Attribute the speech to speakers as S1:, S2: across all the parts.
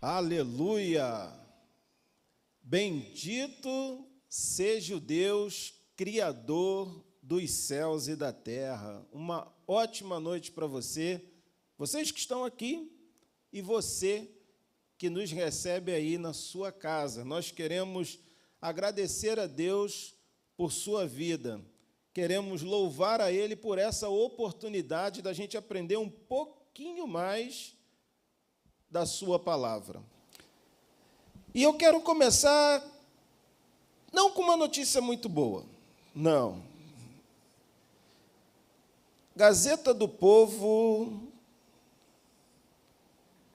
S1: Aleluia! Bendito seja o Deus Criador dos céus e da terra. Uma ótima noite para você, vocês que estão aqui e você que nos recebe aí na sua casa. Nós queremos agradecer a Deus por sua vida. Queremos louvar a Ele por essa oportunidade da gente aprender um pouquinho mais da sua palavra. E eu quero começar não com uma notícia muito boa, não. Gazeta do Povo,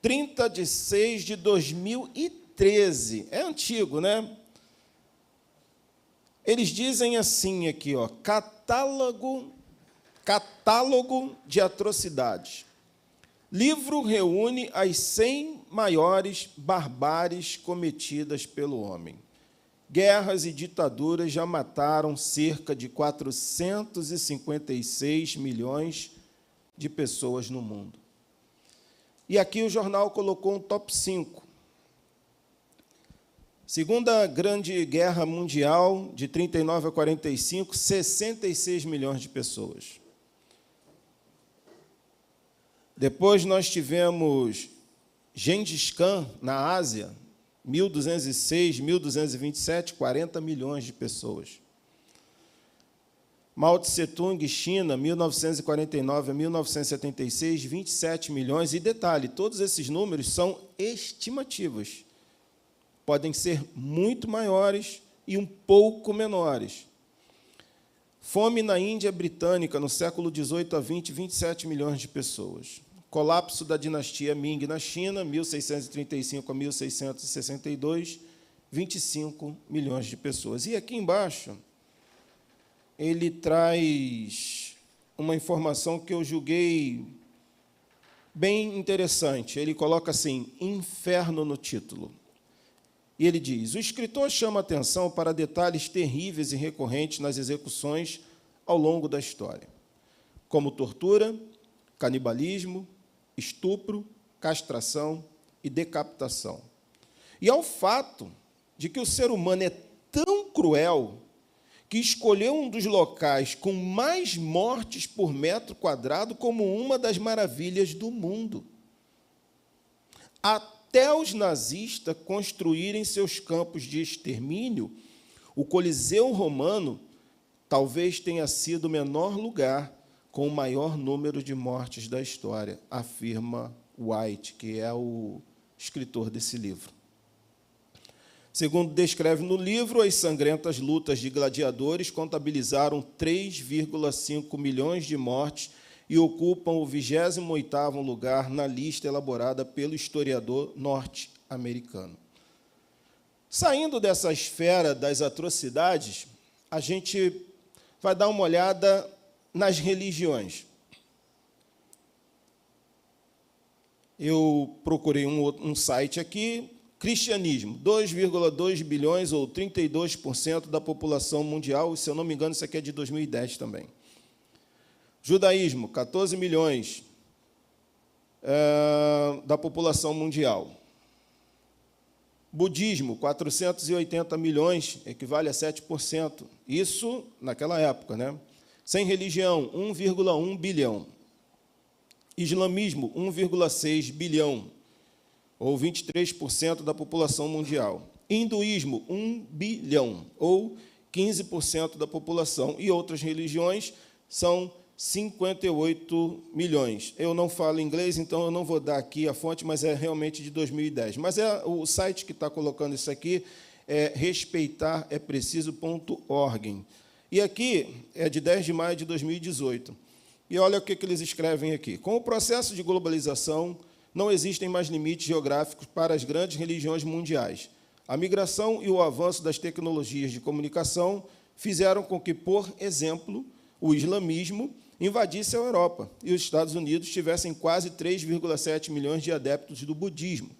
S1: 30/6/2013. É antigo, né? Eles dizem assim aqui, ó, catálogo de atrocidades. Livro reúne as 100 maiores barbáries cometidas pelo homem. Guerras e ditaduras já mataram cerca de 456 milhões de pessoas no mundo. E aqui o jornal colocou um top 5. Segunda Grande Guerra Mundial, de 39 a 45, 66 milhões de pessoas. Depois nós tivemos Gengis Khan, na Ásia, 1206, 1227, 40 milhões de pessoas. Mao Tse-tung, China, 1949 a 1976, 27 milhões. E detalhe, todos esses números são estimativas. Podem ser muito maiores e um pouco menores. Fome na Índia Britânica, no século XVIII a XX, 27 milhões de pessoas. Colapso da dinastia Ming na China, 1635 a 1662, 25 milhões de pessoas. E aqui embaixo, ele traz uma informação que eu julguei bem interessante. Ele coloca assim, inferno no título. E ele diz, o escritor chama atenção para detalhes terríveis e recorrentes nas execuções ao longo da história, como tortura, canibalismo, estupro, castração e decapitação. E ao fato de que o ser humano é tão cruel que escolheu um dos locais com mais mortes por metro quadrado como uma das maravilhas do mundo. Até os nazistas construírem seus campos de extermínio, o Coliseu Romano talvez tenha sido o menor lugar com o maior número de mortes da história, afirma White, que é o escritor desse livro. Segundo descreve no livro, as sangrentas lutas de gladiadores contabilizaram 3,5 milhões de mortes e ocupam o 28º lugar na lista elaborada pelo historiador norte-americano. Saindo dessa esfera das atrocidades, a gente vai dar uma olhada nas religiões. Eu procurei um site aqui, cristianismo, 2,2 bilhões ou 32% da população mundial, se eu não me engano, isso aqui é de 2010 também. Judaísmo, 14 milhões da população mundial. Budismo, 480 milhões, equivale a 7%. Isso naquela época, né? Sem religião, 1,1 bilhão. Islamismo, 1,6 bilhão, ou 23% da população mundial. Hinduísmo, 1 bilhão, ou 15% da população. E outras religiões são 58 milhões. Eu não falo inglês, então eu não vou dar aqui a fonte, mas é realmente de 2010. Mas o site que está colocando isso aqui é respeitarepreciso.org. E aqui é de 10 de maio de 2018. E olha o que eles escrevem aqui. Com o processo de globalização, não existem mais limites geográficos para as grandes religiões mundiais. A migração e o avanço das tecnologias de comunicação fizeram com que, por exemplo, o islamismo invadisse a Europa e os Estados Unidos tivessem quase 3,7 milhões de adeptos do budismo.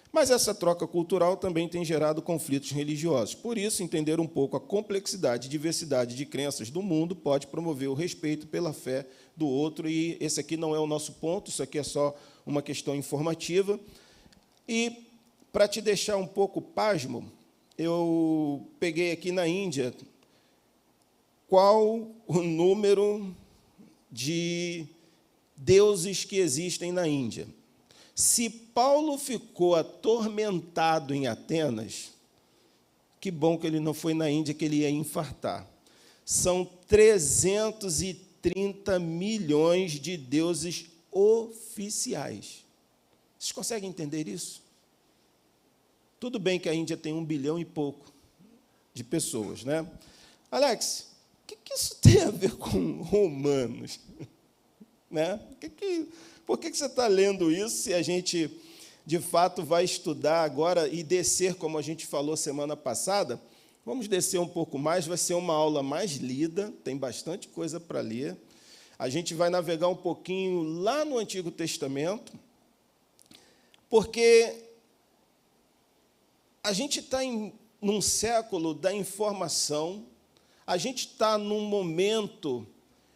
S1: Mas essa troca cultural também tem gerado conflitos religiosos. Por isso, entender um pouco a complexidade e diversidade de crenças do mundo pode promover o respeito pela fé do outro. E esse aqui não é o nosso ponto, isso aqui é só uma questão informativa. E para te deixar um pouco pasmo, eu peguei aqui na Índia qual o número de deuses que existem na Índia. Se Paulo ficou atormentado em Atenas, que bom que ele não foi na Índia, que ele ia infartar. São 330 milhões de deuses oficiais. Vocês conseguem entender isso? Tudo bem que a Índia tem 1 bilhão e pouco de pessoas, né? Alex, o que isso tem a ver com Romanos? Né? Por que você está lendo isso se a gente, de fato, vai estudar agora e descer, como a gente falou semana passada? Vamos descer um pouco mais, vai ser uma aula mais lida, tem bastante coisa para ler. A gente vai navegar um pouquinho lá no Antigo Testamento, porque a gente está num século da informação, a gente está num momento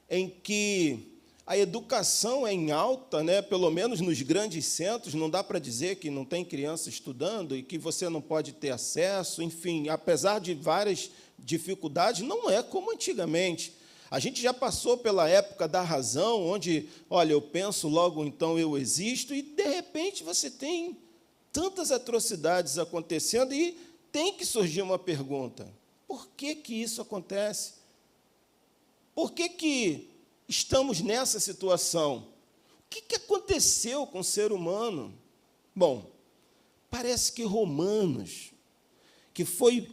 S1: em que a educação é em alta, né? Pelo menos nos grandes centros, não dá para dizer que não tem criança estudando e que você não pode ter acesso, enfim, apesar de várias dificuldades, não é como antigamente. A gente já passou pela época da razão, onde, olha, eu penso, logo então eu existo, e, de repente, você tem tantas atrocidades acontecendo e tem que surgir uma pergunta. Por que isso acontece? Por que estamos nessa situação? O que aconteceu com o ser humano? Bom, parece que Romanos, que foi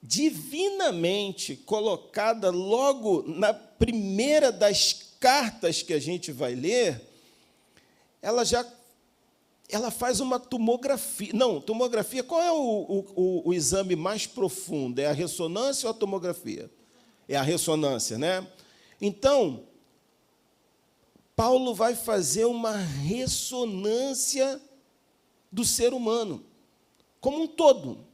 S1: divinamente colocada logo na primeira das cartas que a gente vai ler, ela faz uma tomografia. Não, tomografia, qual é o exame mais profundo? É a ressonância ou a tomografia? É a ressonância, né? Então, Paulo vai fazer uma ressonância do ser humano, como um todo.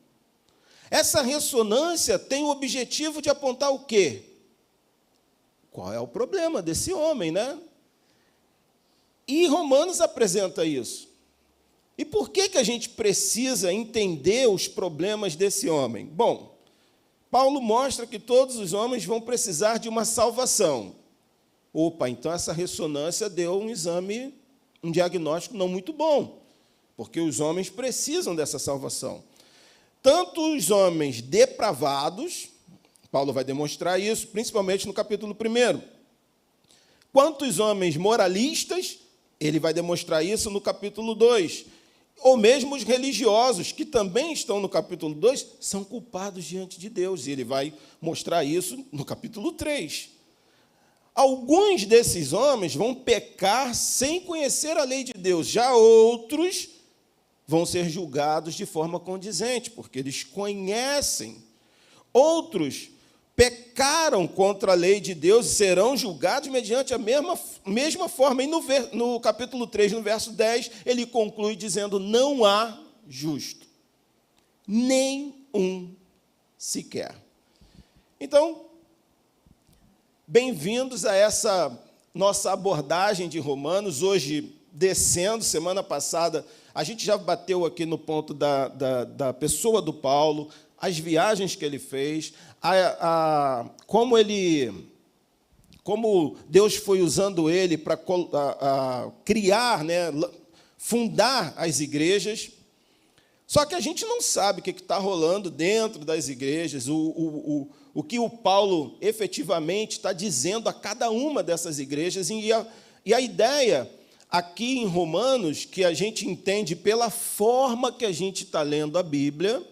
S1: Essa ressonância tem o objetivo de apontar o quê? Qual é o problema desse homem, né? E Romanos apresenta isso. E por que a gente precisa entender os problemas desse homem? Bom, Paulo mostra que todos os homens vão precisar de uma salvação. Opa, então essa ressonância deu um exame, um diagnóstico não muito bom, porque os homens precisam dessa salvação. Tanto os homens depravados, Paulo vai demonstrar isso, principalmente no capítulo 1, quanto os homens moralistas, ele vai demonstrar isso no capítulo 2, ou mesmo os religiosos, que também estão no capítulo 2, são culpados diante de Deus, e ele vai mostrar isso no capítulo 3. Alguns desses homens vão pecar sem conhecer a lei de Deus, já outros vão ser julgados de forma condizente, porque eles conhecem. Outros pecaram contra a lei de Deus e serão julgados mediante a mesma forma. E no capítulo 3, no verso 10, ele conclui dizendo: não há justo, nem um sequer. Então, bem-vindos a essa nossa abordagem de Romanos, hoje descendo. Semana passada, a gente já bateu aqui no ponto da pessoa do Paulo, as viagens que ele fez, como Deus foi usando ele para criar, né, fundar as igrejas. Só que a gente não sabe o que está rolando dentro das igrejas, o que o Paulo efetivamente está dizendo a cada uma dessas igrejas. E a ideia aqui em Romanos, que a gente entende pela forma que a gente está lendo a Bíblia,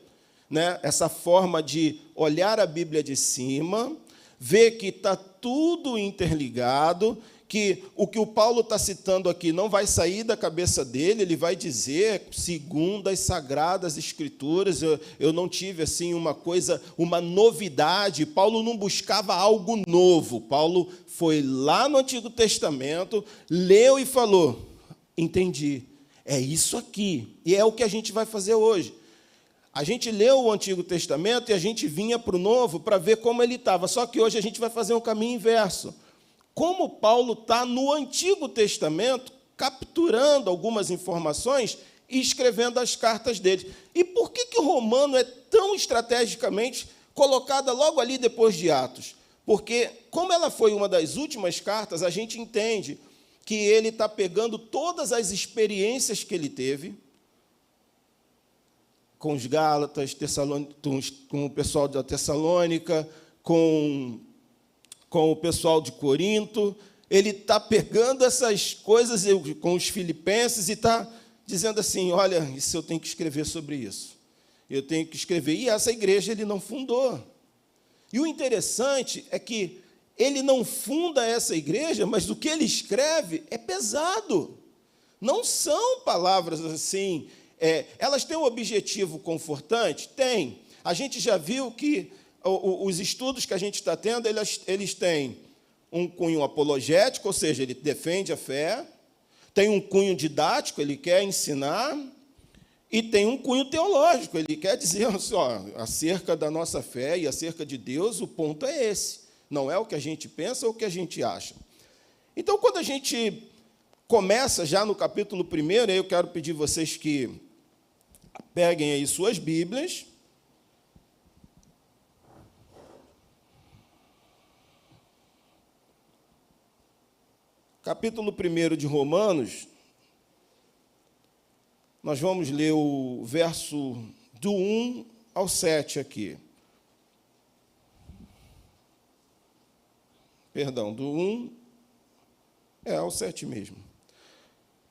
S1: né, essa forma de olhar a Bíblia de cima, ver que está tudo interligado, que o Paulo está citando aqui não vai sair da cabeça dele, ele vai dizer, segundo as Sagradas Escrituras. Eu não tive assim uma novidade. Paulo não buscava algo novo. Paulo foi lá no Antigo Testamento, leu e falou: entendi, é isso aqui. E é o que a gente vai fazer hoje. A gente leu o Antigo Testamento e a gente vinha para o Novo para ver como ele estava. Só que hoje a gente vai fazer um caminho inverso. Como Paulo está no Antigo Testamento, capturando algumas informações, e escrevendo as cartas dele. E por que o Romano é tão estrategicamente colocada logo ali depois de Atos? Porque, como ela foi uma das últimas cartas, a gente entende que ele está pegando todas as experiências que ele teve com os Gálatas, com o pessoal da Tessalônica, com o pessoal de Corinto. Ele está pegando essas coisas com os filipenses e está dizendo assim, olha, isso eu tenho que escrever sobre isso. Eu tenho que escrever. E essa igreja ele não fundou. E o interessante é que ele não funda essa igreja, mas o que ele escreve é pesado. Não são palavras assim... elas têm um objetivo confortante? Tem. A gente já viu que os estudos que a gente está tendo, eles têm um cunho apologético, ou seja, ele defende a fé, tem um cunho didático, ele quer ensinar, e tem um cunho teológico, ele quer dizer, acerca da nossa fé e acerca de Deus, o ponto é esse. Não é o que a gente pensa ou o que a gente acha. Então, quando a gente começa já no capítulo 1, aí eu quero pedir vocês que peguem aí suas Bíblias. Capítulo 1 de Romanos, nós vamos ler o verso do 1 ao 7 aqui. Perdão, do 1 ao 7 mesmo.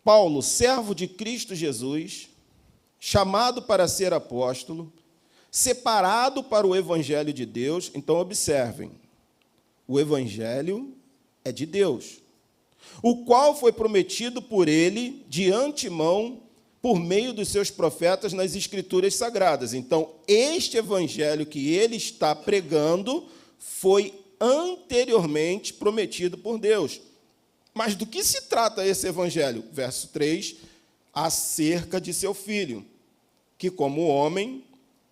S1: Paulo, servo de Cristo Jesus, chamado para ser apóstolo, separado para o evangelho de Deus. Então, observem, o evangelho é de Deus, o qual foi prometido por ele de antemão, por meio dos seus profetas nas Escrituras Sagradas. Então, este evangelho que ele está pregando foi anteriormente prometido por Deus. Mas do que se trata esse evangelho? Verso 3, acerca de seu filho, que como homem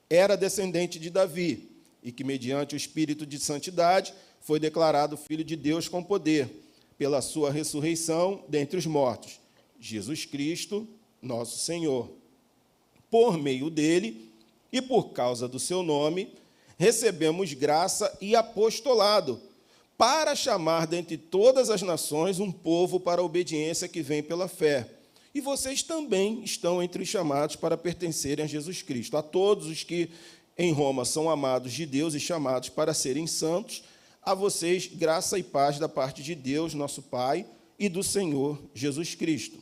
S1: era descendente de Davi, e que mediante o Espírito de santidade foi declarado Filho de Deus com poder, pela sua ressurreição dentre os mortos, Jesus Cristo, nosso Senhor. Por meio dele, e por causa do seu nome, recebemos graça e apostolado, para chamar dentre todas as nações um povo para a obediência que vem pela fé. E vocês também estão entre os chamados para pertencerem a Jesus Cristo. A todos os que em Roma são amados de Deus e chamados para serem santos, a vocês graça e paz da parte de Deus, nosso Pai, e do Senhor Jesus Cristo.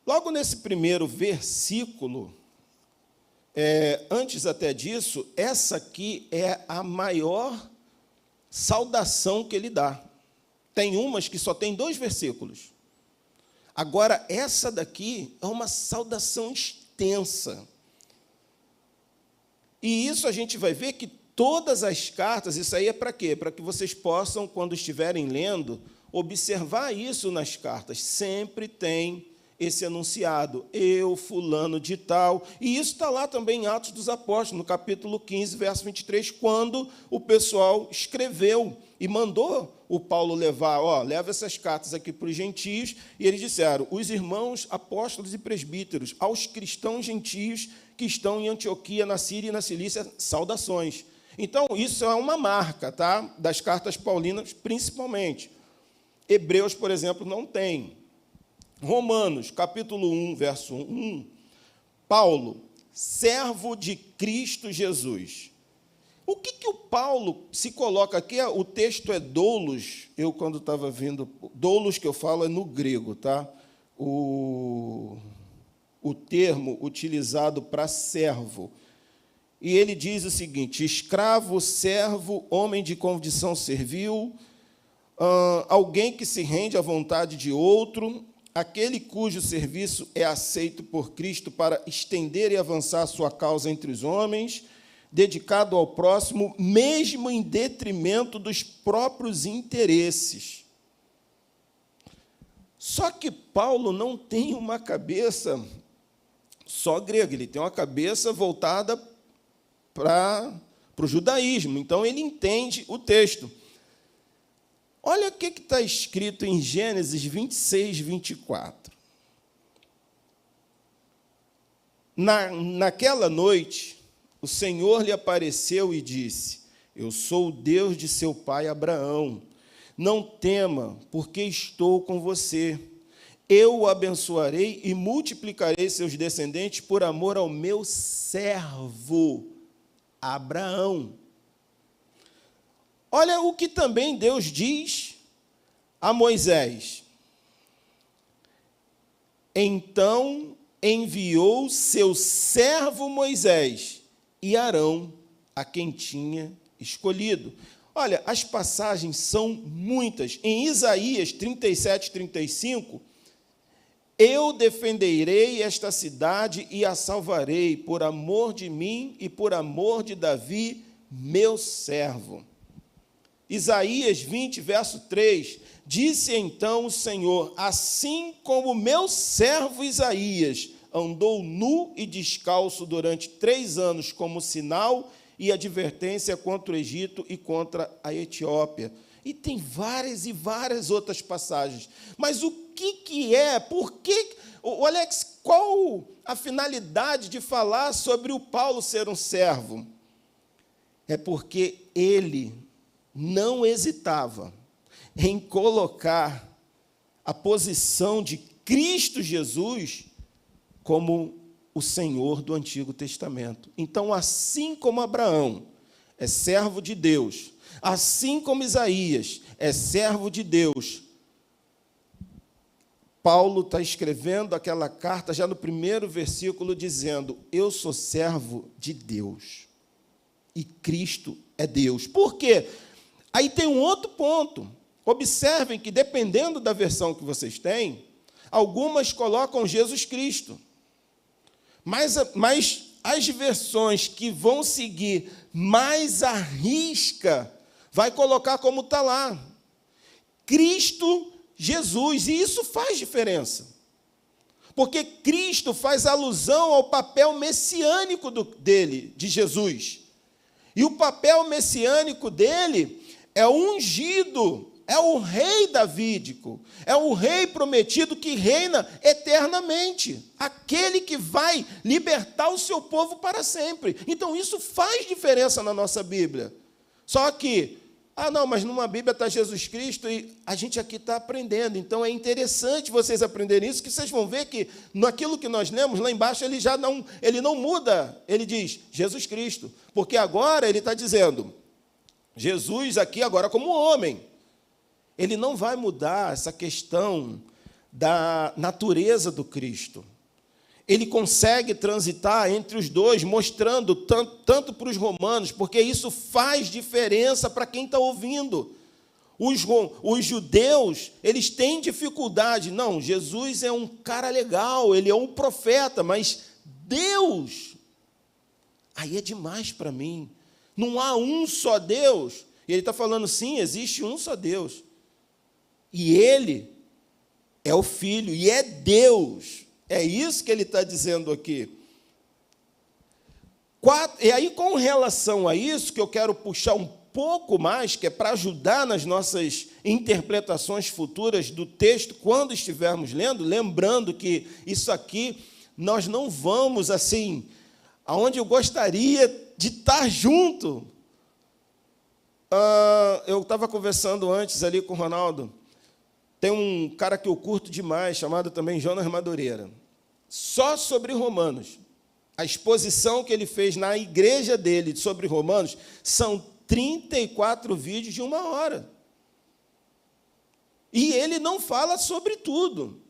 S1: Logo nesse primeiro versículo, antes até disso, essa aqui é a maior saudação que ele dá. Tem umas que só tem 2 versículos. Agora, essa daqui é uma saudação extensa. E isso a gente vai ver que todas as cartas, isso aí é para quê? Para que vocês possam, quando estiverem lendo, observar isso nas cartas. Sempre tem esse enunciado, eu, fulano de tal. E isso está lá também em Atos dos Apóstolos, no capítulo 15, verso 23, quando o pessoal escreveu e mandou o Paulo levar, leva essas cartas aqui para os gentios, e eles disseram, os irmãos apóstolos e presbíteros, aos cristãos gentios que estão em Antioquia, na Síria e na Cilícia, saudações. Então, isso é uma marca, tá? Das cartas paulinas, principalmente. Hebreus, por exemplo, não tem. Romanos, capítulo 1, verso 1, Paulo, servo de Cristo Jesus. O que o Paulo se coloca aqui? O texto é doulos. Eu, quando estava vendo, doulos que eu falo é no grego, tá? O termo utilizado para servo. E ele diz o seguinte, escravo, servo, homem de condição servil, alguém que se rende à vontade de outro, aquele cujo serviço é aceito por Cristo para estender e avançar a sua causa entre os homens, dedicado ao próximo, mesmo em detrimento dos próprios interesses. Só que Paulo não tem uma cabeça só grega, ele tem uma cabeça voltada para o judaísmo, então ele entende o texto. Olha o que está escrito em Gênesis 26, 24. Naquela noite, o Senhor lhe apareceu e disse: eu sou o Deus de seu pai Abraão. Não tema, porque estou com você. Eu o abençoarei e multiplicarei seus descendentes por amor ao meu servo Abraão. Olha o que também Deus diz a Moisés. Então enviou seu servo Moisés e Arão, a quem tinha escolhido. Olha, as passagens são muitas. Em Isaías 37, 35, eu defenderei esta cidade e a salvarei, por amor de mim e por amor de Davi, meu servo. Isaías 20, verso 3, disse então o Senhor: assim como meu servo Isaías andou nu e descalço durante 3 anos como sinal e advertência contra o Egito e contra a Etiópia. E tem várias e várias outras passagens. Mas o que é? Por que? O Alex, qual a finalidade de falar sobre o Paulo ser um servo? É porque ele não hesitava em colocar a posição de Cristo Jesus como o Senhor do Antigo Testamento. Então, assim como Abraão é servo de Deus, assim como Isaías é servo de Deus, Paulo está escrevendo aquela carta já no primeiro versículo dizendo: eu sou servo de Deus e Cristo é Deus. Por quê? Aí tem um outro ponto. Observem que, dependendo da versão que vocês têm, algumas colocam Jesus Cristo. Mas as versões que vão seguir mais à risca, vai colocar como está lá: Cristo Jesus. E isso faz diferença. Porque Cristo faz alusão ao papel messiânico dele, de Jesus. E o papel messiânico dele é o ungido, é o rei davídico, é o rei prometido que reina eternamente, aquele que vai libertar o seu povo para sempre. Então, isso faz diferença na nossa Bíblia. Só que, não, mas numa Bíblia está Jesus Cristo e a gente aqui está aprendendo. Então, é interessante vocês aprenderem isso, que vocês vão ver que naquilo que nós lemos, lá embaixo, ele não muda. Ele diz Jesus Cristo, porque agora ele está dizendo Jesus aqui agora como homem. Ele não vai mudar essa questão da natureza do Cristo. Ele consegue transitar entre os dois, mostrando tanto para os romanos, porque isso faz diferença para quem está ouvindo. Os judeus, eles têm dificuldade. Não, Jesus é um cara legal, ele é um profeta, mas Deus, aí é demais para mim. Não há um só Deus. E ele está falando, sim, existe um só Deus. E ele é o Filho, e é Deus. É isso que ele está dizendo aqui. E aí, com relação a isso, que eu quero puxar um pouco mais, que é para ajudar nas nossas interpretações futuras do texto, quando estivermos lendo, lembrando que isso aqui, nós não vamos, assim, aonde eu gostaria de estar junto. Eu estava conversando antes ali com o Ronaldo. Tem um cara que eu curto demais, chamado também Jonas Madureira. Só sobre Romanos. A exposição que ele fez na igreja dele sobre Romanos são 34 vídeos de 1 hora. E ele não fala sobre tudo.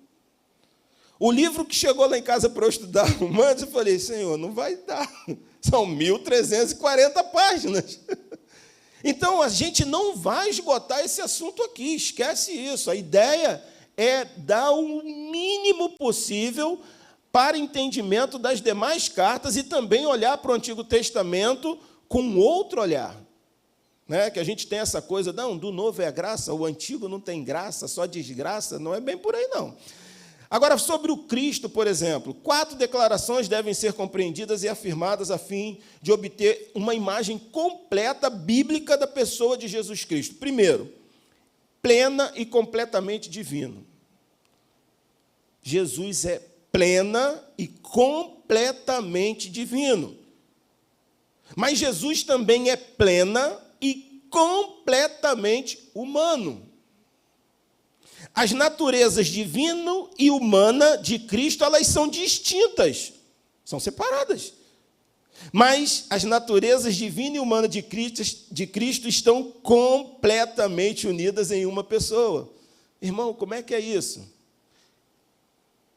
S1: O livro que chegou lá em casa para eu estudar Romanos, eu falei, Senhor, não vai dar. São 1.340 páginas. Então, a gente não vai esgotar esse assunto aqui, esquece isso. A ideia é dar o mínimo possível para entendimento das demais cartas e também olhar para o Antigo Testamento com outro olhar. Né? Que a gente tem essa coisa, não, do novo é graça, o antigo não tem graça, só desgraça, não é bem por aí, não. Agora, sobre o Cristo, por exemplo, 4 declarações devem ser compreendidas e afirmadas a fim de obter uma imagem completa bíblica da pessoa de Jesus Cristo. Primeiro, plena e completamente divino. Jesus é plena e completamente divino. Mas Jesus também é plena e completamente humano. As naturezas divino e humana de Cristo, elas são distintas, são separadas. Mas as naturezas divina e humana de Cristo estão completamente unidas em uma pessoa. Irmão, como é que é isso?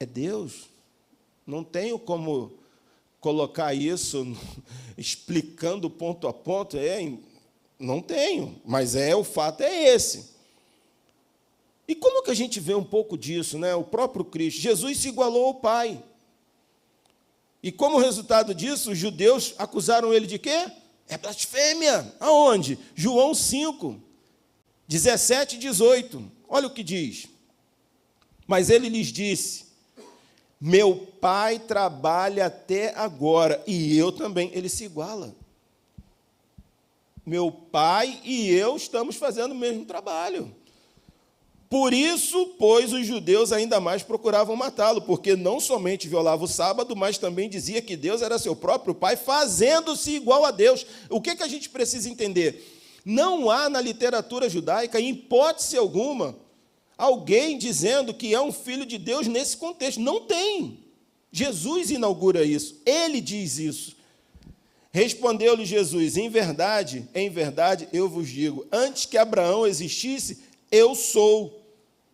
S1: É Deus. Não tenho como colocar isso explicando ponto a ponto. Não tenho, mas o fato é esse. E como que a gente vê um pouco disso, né? O próprio Cristo, Jesus se igualou ao Pai. E como resultado disso, os judeus acusaram ele de quê? É blasfêmia. Aonde? João 5, 17 e 18. Olha o que diz. Mas ele lhes disse: meu Pai trabalha até agora, e eu também. Ele se iguala. Meu Pai e eu estamos fazendo o mesmo trabalho. Por isso, pois, os judeus ainda mais procuravam matá-lo, porque não somente violava o sábado, mas também dizia que Deus era seu próprio Pai, fazendo-se igual a Deus. O que a gente precisa entender? Não há na literatura judaica, em hipótese alguma, alguém dizendo que é um filho de Deus nesse contexto. Não tem. Jesus inaugura isso. Ele diz isso. Respondeu-lhe Jesus: em verdade, eu vos digo, antes que Abraão existisse, eu sou.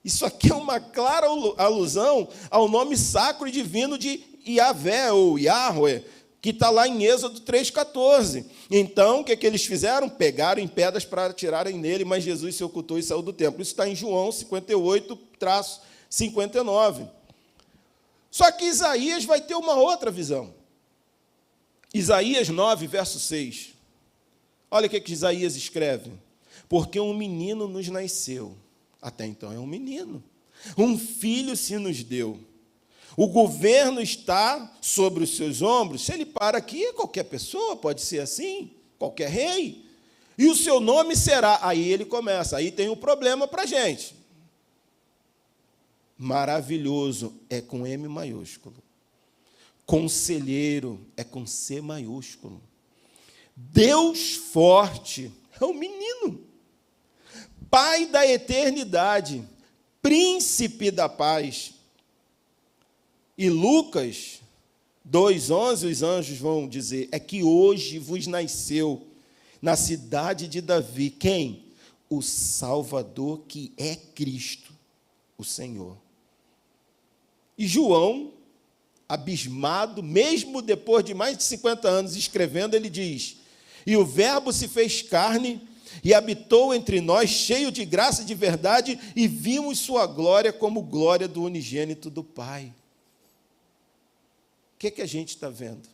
S1: Isso aqui é uma clara alusão ao nome sacro e divino de Yahvé, ou Yahweh, que está lá em Êxodo 3,14. Então, o que eles fizeram? Pegaram em pedras para atirarem nele, mas Jesus se ocultou e saiu do templo. Isso está em João 58-59. Só que Isaías vai ter uma outra visão. Isaías 9, verso 6. Olha o que Isaías escreve. Porque um menino nos nasceu. Até então é um menino. Um filho se nos deu. O governo está sobre os seus ombros. Se ele para aqui, qualquer pessoa pode ser assim, qualquer rei. E o seu nome será... Aí ele começa, aí tem um problema para a gente. Maravilhoso é com M maiúsculo. Conselheiro é com C maiúsculo. Deus forte é o menino. Pai da eternidade, príncipe da paz. E Lucas 2,11, os anjos vão dizer, é que hoje vos nasceu na cidade de Davi, quem? O Salvador, que é Cristo, o Senhor. E João, abismado, mesmo depois de mais de 50 anos escrevendo, ele diz, e o Verbo se fez carne e habitou entre nós, cheio de graça e de verdade, e vimos sua glória como glória do unigênito do Pai. O que a gente está vendo?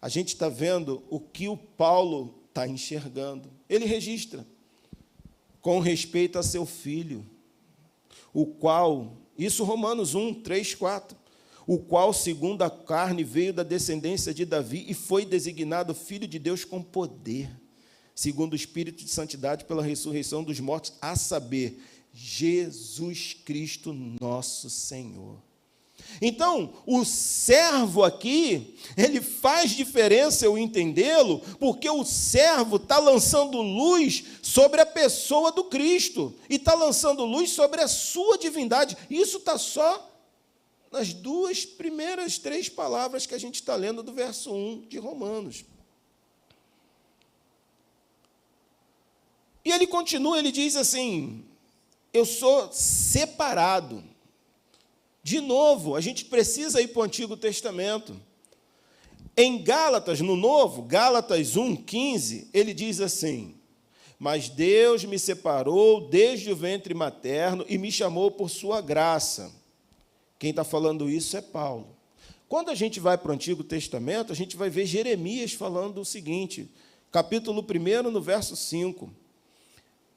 S1: A gente está vendo o que o Paulo está enxergando. Ele registra, com respeito a seu filho, o qual, isso Romanos 1, 3, 4, o qual, segundo a carne, veio da descendência de Davi e foi designado Filho de Deus com poder, segundo o Espírito de Santidade, pela ressurreição dos mortos, a saber, Jesus Cristo nosso Senhor. Então, o servo aqui, ele faz diferença eu entendê-lo, porque o servo está lançando luz sobre a pessoa do Cristo, e está lançando luz sobre a sua divindade. Isso está só nas duas primeiras 3 palavras que a gente está lendo do verso 1 de Romanos. E ele continua, ele diz assim, eu sou separado. De novo, a gente precisa ir para o Antigo Testamento. Em Gálatas, no Novo, Gálatas 1,15, ele diz assim, mas Deus me separou desde o ventre materno e me chamou por sua graça. Quem está falando isso é Paulo. Quando a gente vai para o Antigo Testamento, a gente vai ver Jeremias falando o seguinte, capítulo 1, no verso 5,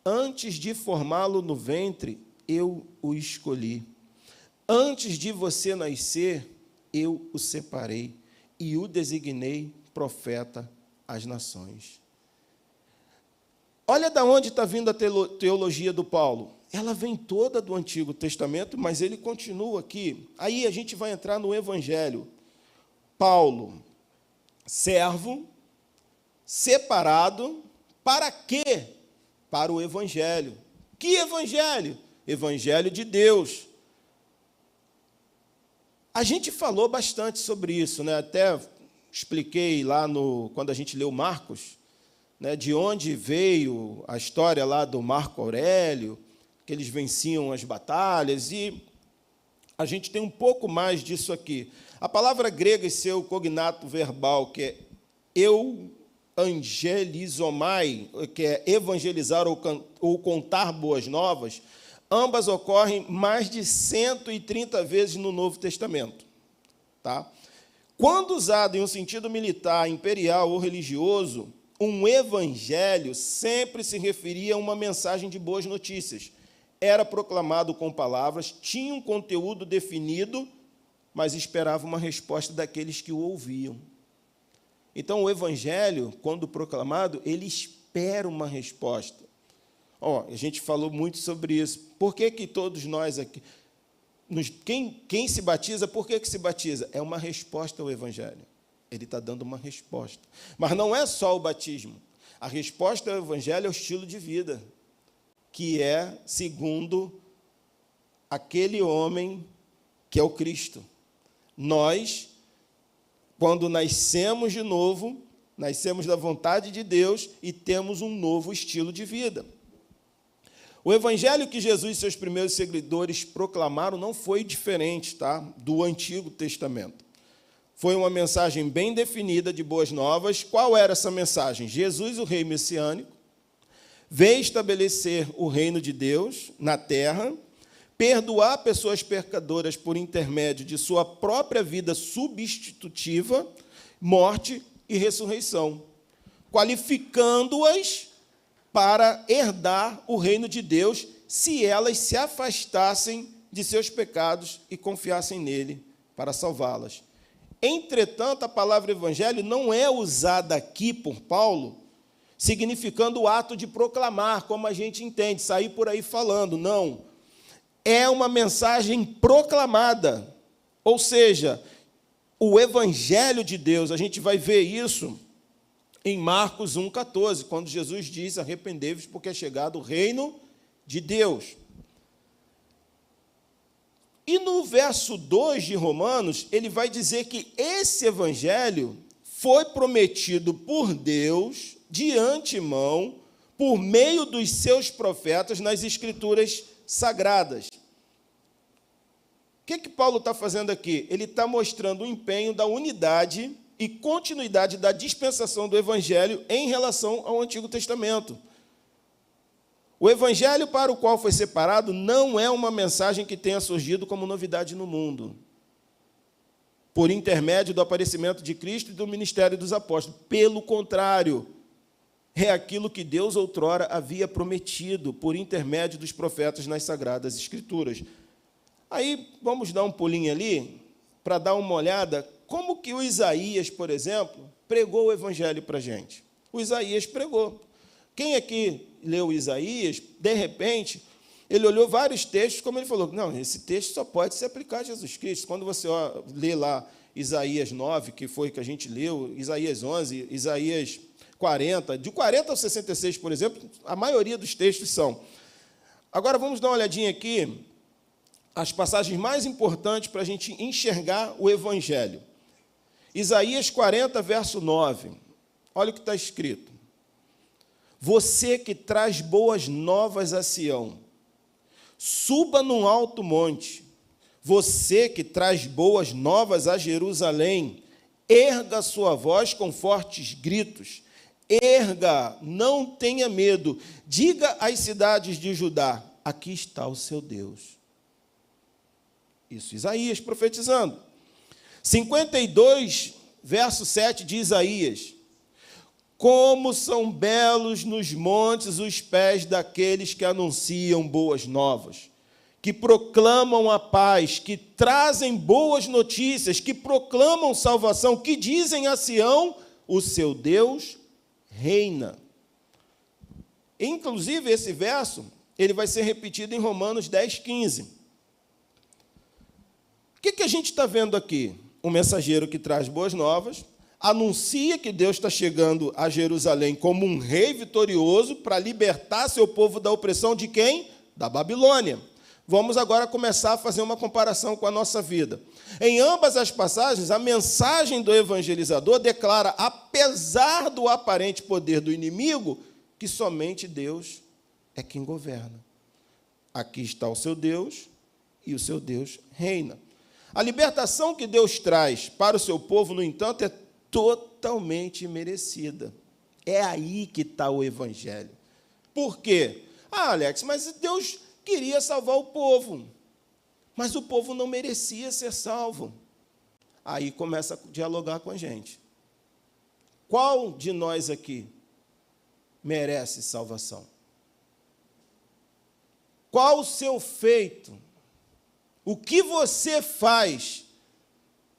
S1: antes de formá-lo no ventre, eu o escolhi. Antes de você nascer, eu o separei e o designei profeta às nações. Olha de onde está vindo a teologia do Paulo. ela vem toda do Antigo Testamento, mas ele continua aqui. Aí a gente vai entrar no Evangelho. Paulo, servo, separado, para quê? Para o Evangelho. Que Evangelho? Evangelho de Deus. A gente falou bastante sobre isso, né? Até expliquei lá quando a gente leu Marcos, né, de onde veio a história lá do Marco Aurélio, que eles venciam as batalhas, e a gente tem um pouco mais disso aqui. A palavra grega e seu cognato verbal, que é euangelizomai, que é evangelizar ou contar boas novas, ambas ocorrem mais de 130 vezes no Novo Testamento. Tá? Quando usado em um sentido militar, imperial ou religioso, um evangelho sempre se referia a uma mensagem de boas notícias. Era proclamado com palavras, tinha um conteúdo definido, mas esperava uma resposta daqueles que o ouviam. Então, o evangelho, quando proclamado, ele espera uma resposta. A gente falou muito sobre isso. Por que todos nós aqui... Quem se batiza, por que se batiza? É uma resposta ao evangelho. Ele está dando uma resposta. Mas não é só o batismo. A resposta ao evangelho é o estilo de vida, que é segundo aquele homem que é o Cristo. Nós, quando nascemos de novo, nascemos da vontade de Deus e temos um novo estilo de vida. O evangelho que Jesus e seus primeiros seguidores proclamaram não foi diferente, tá, do Antigo Testamento. Foi uma mensagem bem definida de boas novas. Qual era essa mensagem? Jesus, o rei messiânico, veio estabelecer o reino de Deus na terra, perdoar pessoas pecadoras por intermédio de sua própria vida substitutiva, morte e ressurreição, qualificando-as para herdar o reino de Deus se elas se afastassem de seus pecados e confiassem nele para salvá-las. Entretanto, a palavra evangelho não é usada aqui por Paulo significando o ato de proclamar, como a gente entende, sair por aí falando. Não. É uma mensagem proclamada. Ou seja, o evangelho de Deus, a gente vai ver isso em Marcos 1,14, quando Jesus diz: arrependei-vos, porque é chegado o reino de Deus. E no verso 2 de Romanos, ele vai dizer que esse evangelho foi prometido por Deus, de antemão, por meio dos seus profetas, nas Escrituras Sagradas. O que Paulo está fazendo aqui? Ele está mostrando o empenho da unidade e continuidade da dispensação do evangelho em relação ao Antigo Testamento. O evangelho para o qual foi separado não é uma mensagem que tenha surgido como novidade no mundo, por intermédio do aparecimento de Cristo e do ministério dos apóstolos. Pelo contrário, é aquilo que Deus outrora havia prometido por intermédio dos profetas nas Sagradas Escrituras. Aí, vamos dar um pulinho ali, para dar uma olhada como que o Isaías, por exemplo, pregou o evangelho para a gente. O Isaías pregou. Quem aqui leu Isaías, de repente, ele olhou vários textos, como ele falou, não, esse texto só pode se aplicar a Jesus Cristo. Quando você lê lá Isaías 9, que foi que a gente leu, Isaías 11, Isaías 40, de 40 ao 66, por exemplo, a maioria dos textos são. Agora, vamos dar uma olhadinha aqui, as passagens mais importantes para a gente enxergar o evangelho. Isaías 40, verso 9. Olha o que está escrito. Você que traz boas novas a Sião, suba num alto monte. Você que traz boas novas a Jerusalém, erga sua voz com fortes gritos. Erga, não tenha medo. Diga às cidades de Judá, aqui está o seu Deus. Isso, Isaías profetizando. 52, verso 7 de Isaías. Como são belos nos montes os pés daqueles que anunciam boas novas, que proclamam a paz, que trazem boas notícias, que proclamam salvação, que dizem a Sião, o seu Deus reina. Inclusive, esse verso ele vai ser repetido em Romanos 10, 15. O que a gente está vendo aqui? Um mensageiro que traz boas novas, anuncia que Deus está chegando a Jerusalém como um rei vitorioso para libertar seu povo da opressão de quem? Da Babilônia. Vamos agora começar a fazer uma comparação com a nossa vida. Em ambas as passagens, a mensagem do evangelizador declara, apesar do aparente poder do inimigo, que somente Deus é quem governa. Aqui está o seu Deus e o seu Deus reina. A libertação que Deus traz para o seu povo, no entanto, é totalmente merecida. É aí que está o evangelho. Por quê? Alex, mas Deus queria salvar o povo, mas o povo não merecia ser salvo. Aí começa a dialogar com a gente. Qual de nós aqui merece salvação? Qual o seu feito? O que você faz,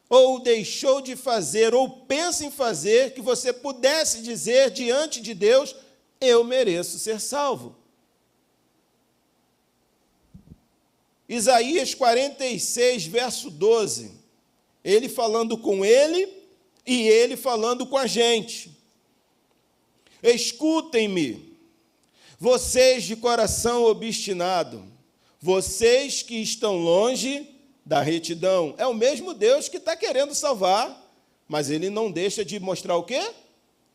S1: ou deixou de fazer, ou pensa em fazer, que você pudesse dizer diante de Deus, eu mereço ser salvo? Isaías 46, verso 12, ele falando com ele e ele falando com a gente. Escutem-me, vocês de coração obstinado, vocês que estão longe da retidão. É o mesmo Deus que está querendo salvar, mas ele não deixa de mostrar o quê?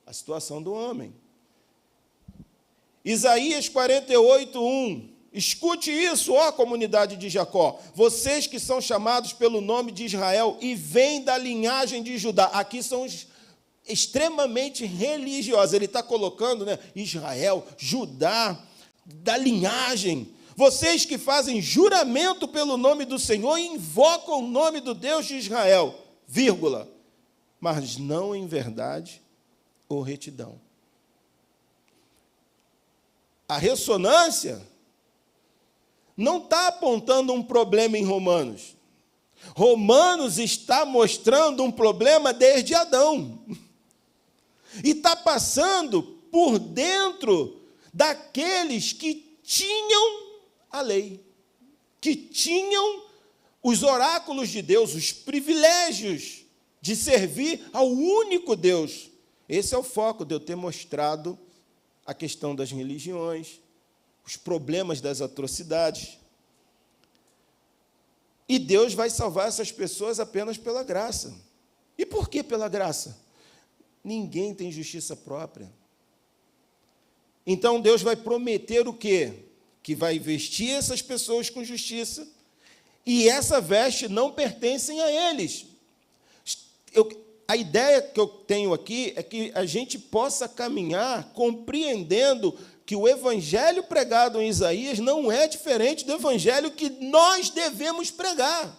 S1: A situação do homem. Isaías 48, 1. Escute isso, ó comunidade de Jacó, vocês que são chamados pelo nome de Israel e vêm da linhagem de Judá. Aqui são os extremamente religiosos. Ele está colocando, né, Israel, Judá, da linhagem. Vocês que fazem juramento pelo nome do Senhor e invocam o nome do Deus de Israel, vírgula, mas não em verdade ou retidão. A ressonância não está apontando um problema em Romanos. Romanos está mostrando um problema desde Adão. E está passando por dentro daqueles que tinham a lei, que tinham os oráculos de Deus, os privilégios de servir ao único Deus. Esse é o foco de eu ter mostrado a questão das religiões, os problemas das atrocidades. E Deus vai salvar essas pessoas apenas pela graça. E por que pela graça? Ninguém tem justiça própria. Então Deus vai prometer o quê? Que vai vestir essas pessoas com justiça, e essa veste não pertence a eles. A ideia que eu tenho aqui é que a gente possa caminhar compreendendo que o evangelho pregado em Isaías não é diferente do evangelho que nós devemos pregar.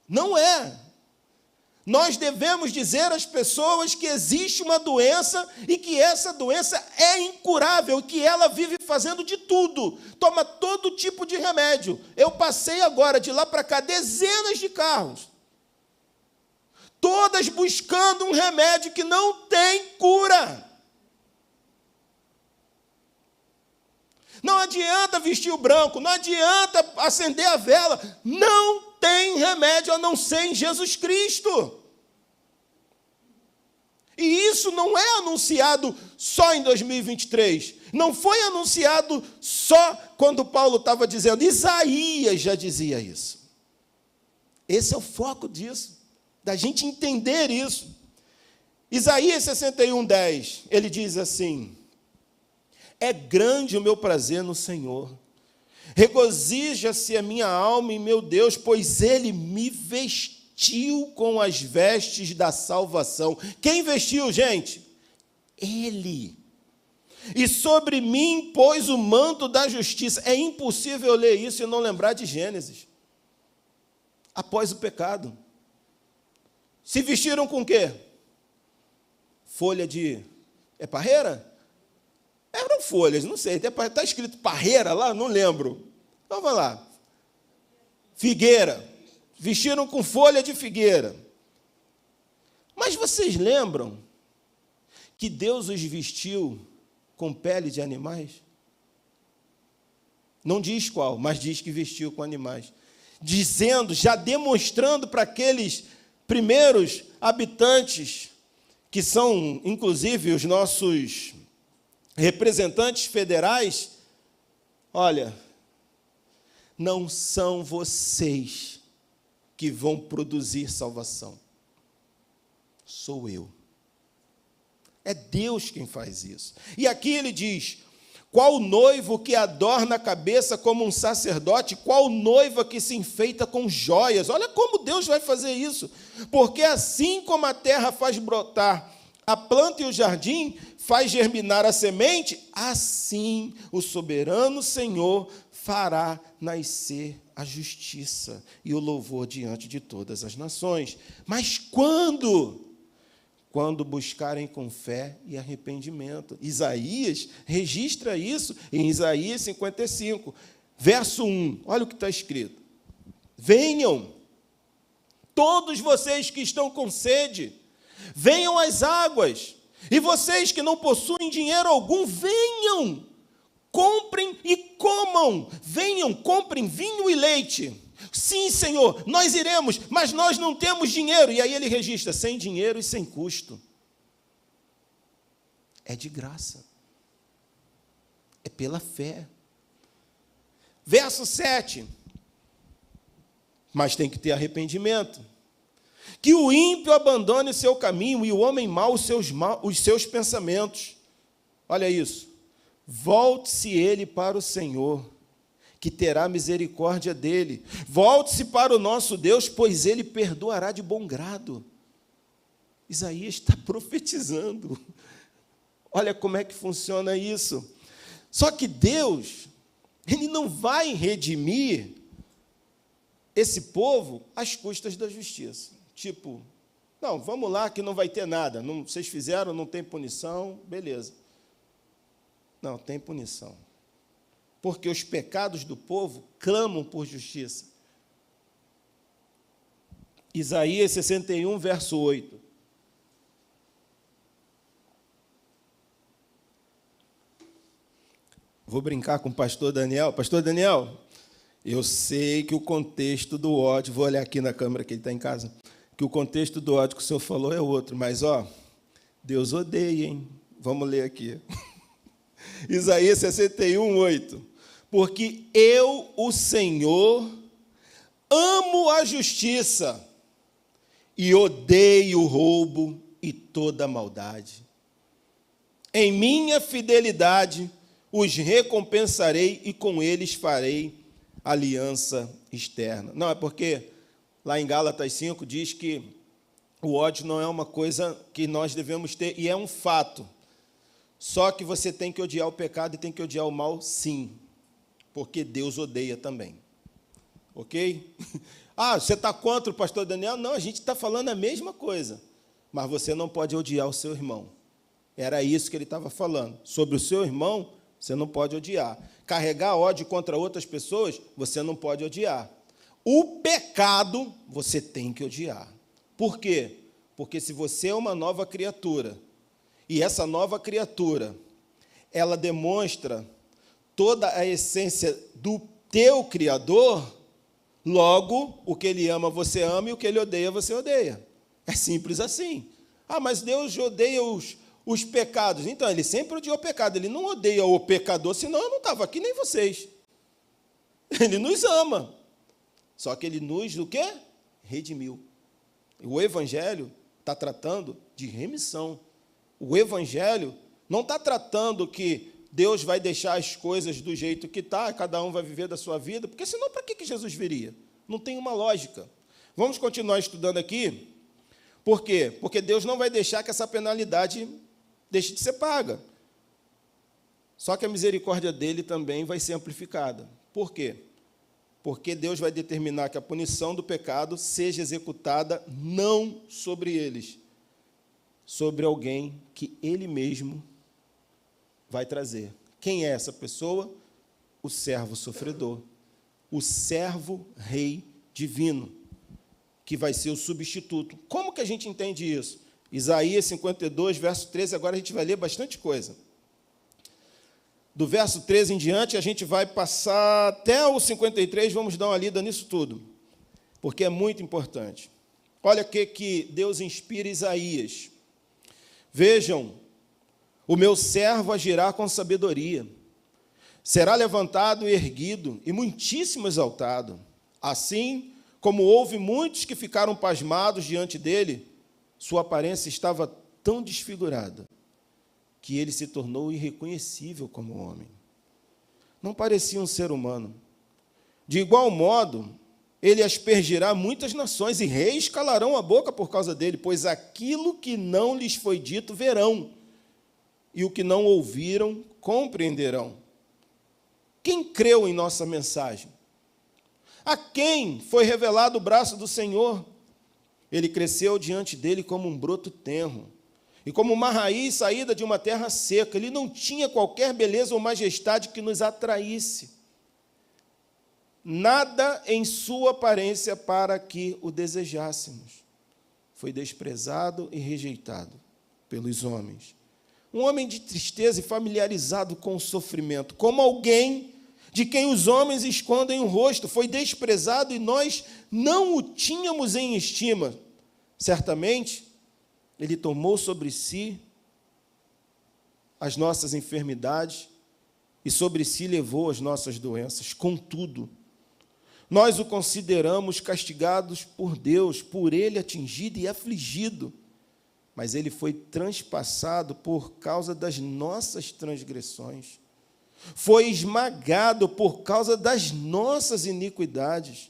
S1: Não é. Nós devemos dizer às pessoas que existe uma doença e que essa doença é incurável, que ela vive fazendo de tudo, toma todo tipo de remédio. Eu passei agora de lá para cá dezenas de carros, todas buscando um remédio que não tem cura. Não adianta vestir o branco, não adianta acender a vela, não tem remédio a não ser em Jesus Cristo. E isso não é anunciado só em 2023. Não foi anunciado só quando Paulo estava dizendo. Isaías já dizia isso. Esse é o foco disso, da gente entender isso. Isaías 61, 10, ele diz assim: é grande o meu prazer no Senhor. Regozija-se a minha alma em meu Deus, pois Ele me vestiu com as vestes da salvação. Quem vestiu, gente? Ele. E sobre mim pôs o manto da justiça. É impossível ler isso e não lembrar de Gênesis. Após o pecado. Se vestiram com o quê? Folha de... É parreira? Eram folhas, não sei, está escrito parreira lá, não lembro. Então, vamos lá. Figueira. Vestiram com folha de figueira. Mas vocês lembram que Deus os vestiu com pele de animais? Não diz qual, mas diz que vestiu com animais. Dizendo, já demonstrando para aqueles primeiros habitantes, que são, inclusive, os nossos representantes federais, olha, não são vocês que vão produzir salvação. Sou eu. É Deus quem faz isso. E aqui ele diz, qual noivo que adorna a cabeça como um sacerdote, qual noiva que se enfeita com joias. Olha como Deus vai fazer isso. Porque assim como a terra faz brotar a planta e o jardim, faz germinar a semente, assim o soberano Senhor fará nascer a justiça e o louvor diante de todas as nações. Mas quando? Quando buscarem com fé e arrependimento. Isaías registra isso em Isaías 55, verso 1. Olha o que está escrito. Venham, todos vocês que estão com sede, venham às águas. E vocês que não possuem dinheiro algum, venham, comprem e comam. Venham, comprem vinho e leite. Sim, Senhor, nós iremos, mas nós não temos dinheiro. E aí ele registra, sem dinheiro e sem custo. É de graça. É pela fé. Verso 7. Mas tem que ter arrependimento. Que o ímpio abandone o seu caminho e o homem mau os seus pensamentos. Olha isso. Volte-se ele para o Senhor, que terá misericórdia dele. Volte-se para o nosso Deus, pois ele perdoará de bom grado. Isaías está profetizando. Olha como é que funciona isso. Só que Deus, ele não vai redimir esse povo às custas da justiça. Tipo, não, vamos lá que não vai ter nada. Não, vocês fizeram, não tem punição, beleza. Não, tem punição. Porque os pecados do povo clamam por justiça. Isaías 61, verso 8. Vou brincar com o pastor Daniel. Pastor Daniel, eu sei que o contexto do ódio, vou olhar aqui na câmera que ele está em casa, que o contexto do ódio que o senhor falou é outro, mas, Deus odeia, hein? Vamos ler aqui. Isaías 61, 8. Porque eu, o Senhor, amo a justiça e odeio o roubo e toda a maldade. Em minha fidelidade os recompensarei e com eles farei aliança externa. Não, é porque lá em Gálatas 5 diz que o ódio não é uma coisa que nós devemos ter, e é um fato. Só que você tem que odiar o pecado e tem que odiar o mal, sim. Porque Deus odeia também. Ok? Você está contra o pastor Daniel? Não, a gente está falando a mesma coisa. Mas você não pode odiar o seu irmão. Era isso que ele estava falando. Sobre o seu irmão, você não pode odiar. Carregar ódio contra outras pessoas, você não pode odiar. O pecado, você tem que odiar. Por quê? Porque se você é uma nova criatura, e essa nova criatura, ela demonstra toda a essência do teu Criador, logo, o que ele ama, você ama, e o que ele odeia, você odeia. É simples assim. Mas Deus odeia os pecados. Então, ele sempre odiou o pecado. Ele não odeia o pecador, senão eu não estava aqui, nem vocês. Ele nos ama. Só que ele nos, o quê? Redimiu. O Evangelho está tratando de remissão. O Evangelho não está tratando que Deus vai deixar as coisas do jeito que está, cada um vai viver da sua vida, porque senão para que Jesus viria? Não tem uma lógica. Vamos continuar estudando aqui. Por quê? Porque Deus não vai deixar que essa penalidade deixe de ser paga. Só que a misericórdia dele também vai ser amplificada. Por quê? Porque Deus vai determinar que a punição do pecado seja executada não sobre eles, sobre alguém que ele mesmo vai trazer. Quem é essa pessoa? O servo sofredor, o servo rei divino, que vai ser o substituto. Como que a gente entende isso? Isaías 52, verso 13, agora a gente vai ler bastante coisa. do verso 13 em diante, a gente vai passar até o 53, vamos dar uma lida nisso tudo, porque é muito importante. Olha o que Deus inspira Isaías. Vejam, o meu servo agirá com sabedoria, será levantado e erguido, e muitíssimo exaltado. Assim, como houve muitos que ficaram pasmados diante dele, sua aparência estava tão desfigurada, que ele se tornou irreconhecível como homem. Não parecia um ser humano. De igual modo, ele aspergirá muitas nações, e reis calarão a boca por causa dele, pois aquilo que não lhes foi dito verão, e o que não ouviram compreenderão. Quem creu em nossa mensagem? A quem foi revelado o braço do Senhor? Ele cresceu diante dele como um broto tenro, e como uma raiz saída de uma terra seca. Ele não tinha qualquer beleza ou majestade que nos atraísse. Nada em sua aparência para que o desejássemos. Foi desprezado e rejeitado pelos homens. Um homem de tristeza e familiarizado com o sofrimento, como alguém de quem os homens escondem o rosto. Foi desprezado e nós não o tínhamos em estima. Certamente, ele tomou sobre si as nossas enfermidades e sobre si levou as nossas doenças. Contudo, nós o consideramos castigados por Deus, por ele atingido e afligido. Mas ele foi transpassado por causa das nossas transgressões. Foi esmagado por causa das nossas iniquidades.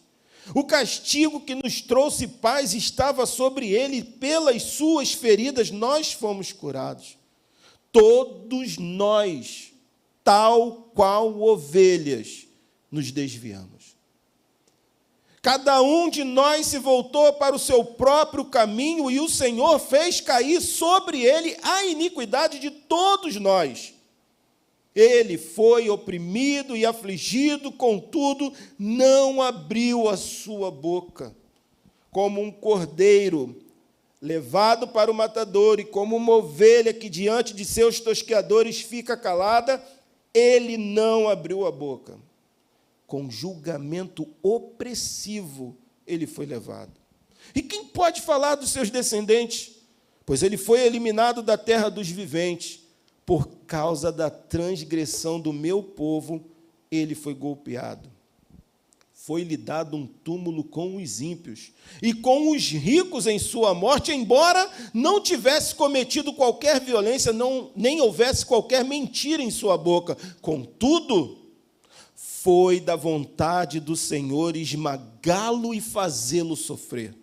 S1: O castigo que nos trouxe paz estava sobre ele, e pelas suas feridas nós fomos curados. Todos nós, tal qual ovelhas, nos desviamos. Cada um de nós se voltou para o seu próprio caminho, e o Senhor fez cair sobre ele a iniquidade de todos nós. Ele foi oprimido e afligido, contudo, não abriu a sua boca. Como um cordeiro levado para o matador, e como uma ovelha que diante de seus tosqueadores fica calada, ele não abriu a boca. Com julgamento opressivo ele foi levado. E quem pode falar dos seus descendentes? Pois ele foi eliminado da terra dos viventes. Por causa da transgressão do meu povo, ele foi golpeado. Foi-lhe dado um túmulo com os ímpios, e com os ricos em sua morte, embora não tivesse cometido qualquer violência, nem houvesse qualquer mentira em sua boca. Contudo, foi da vontade do Senhor esmagá-lo e fazê-lo sofrer.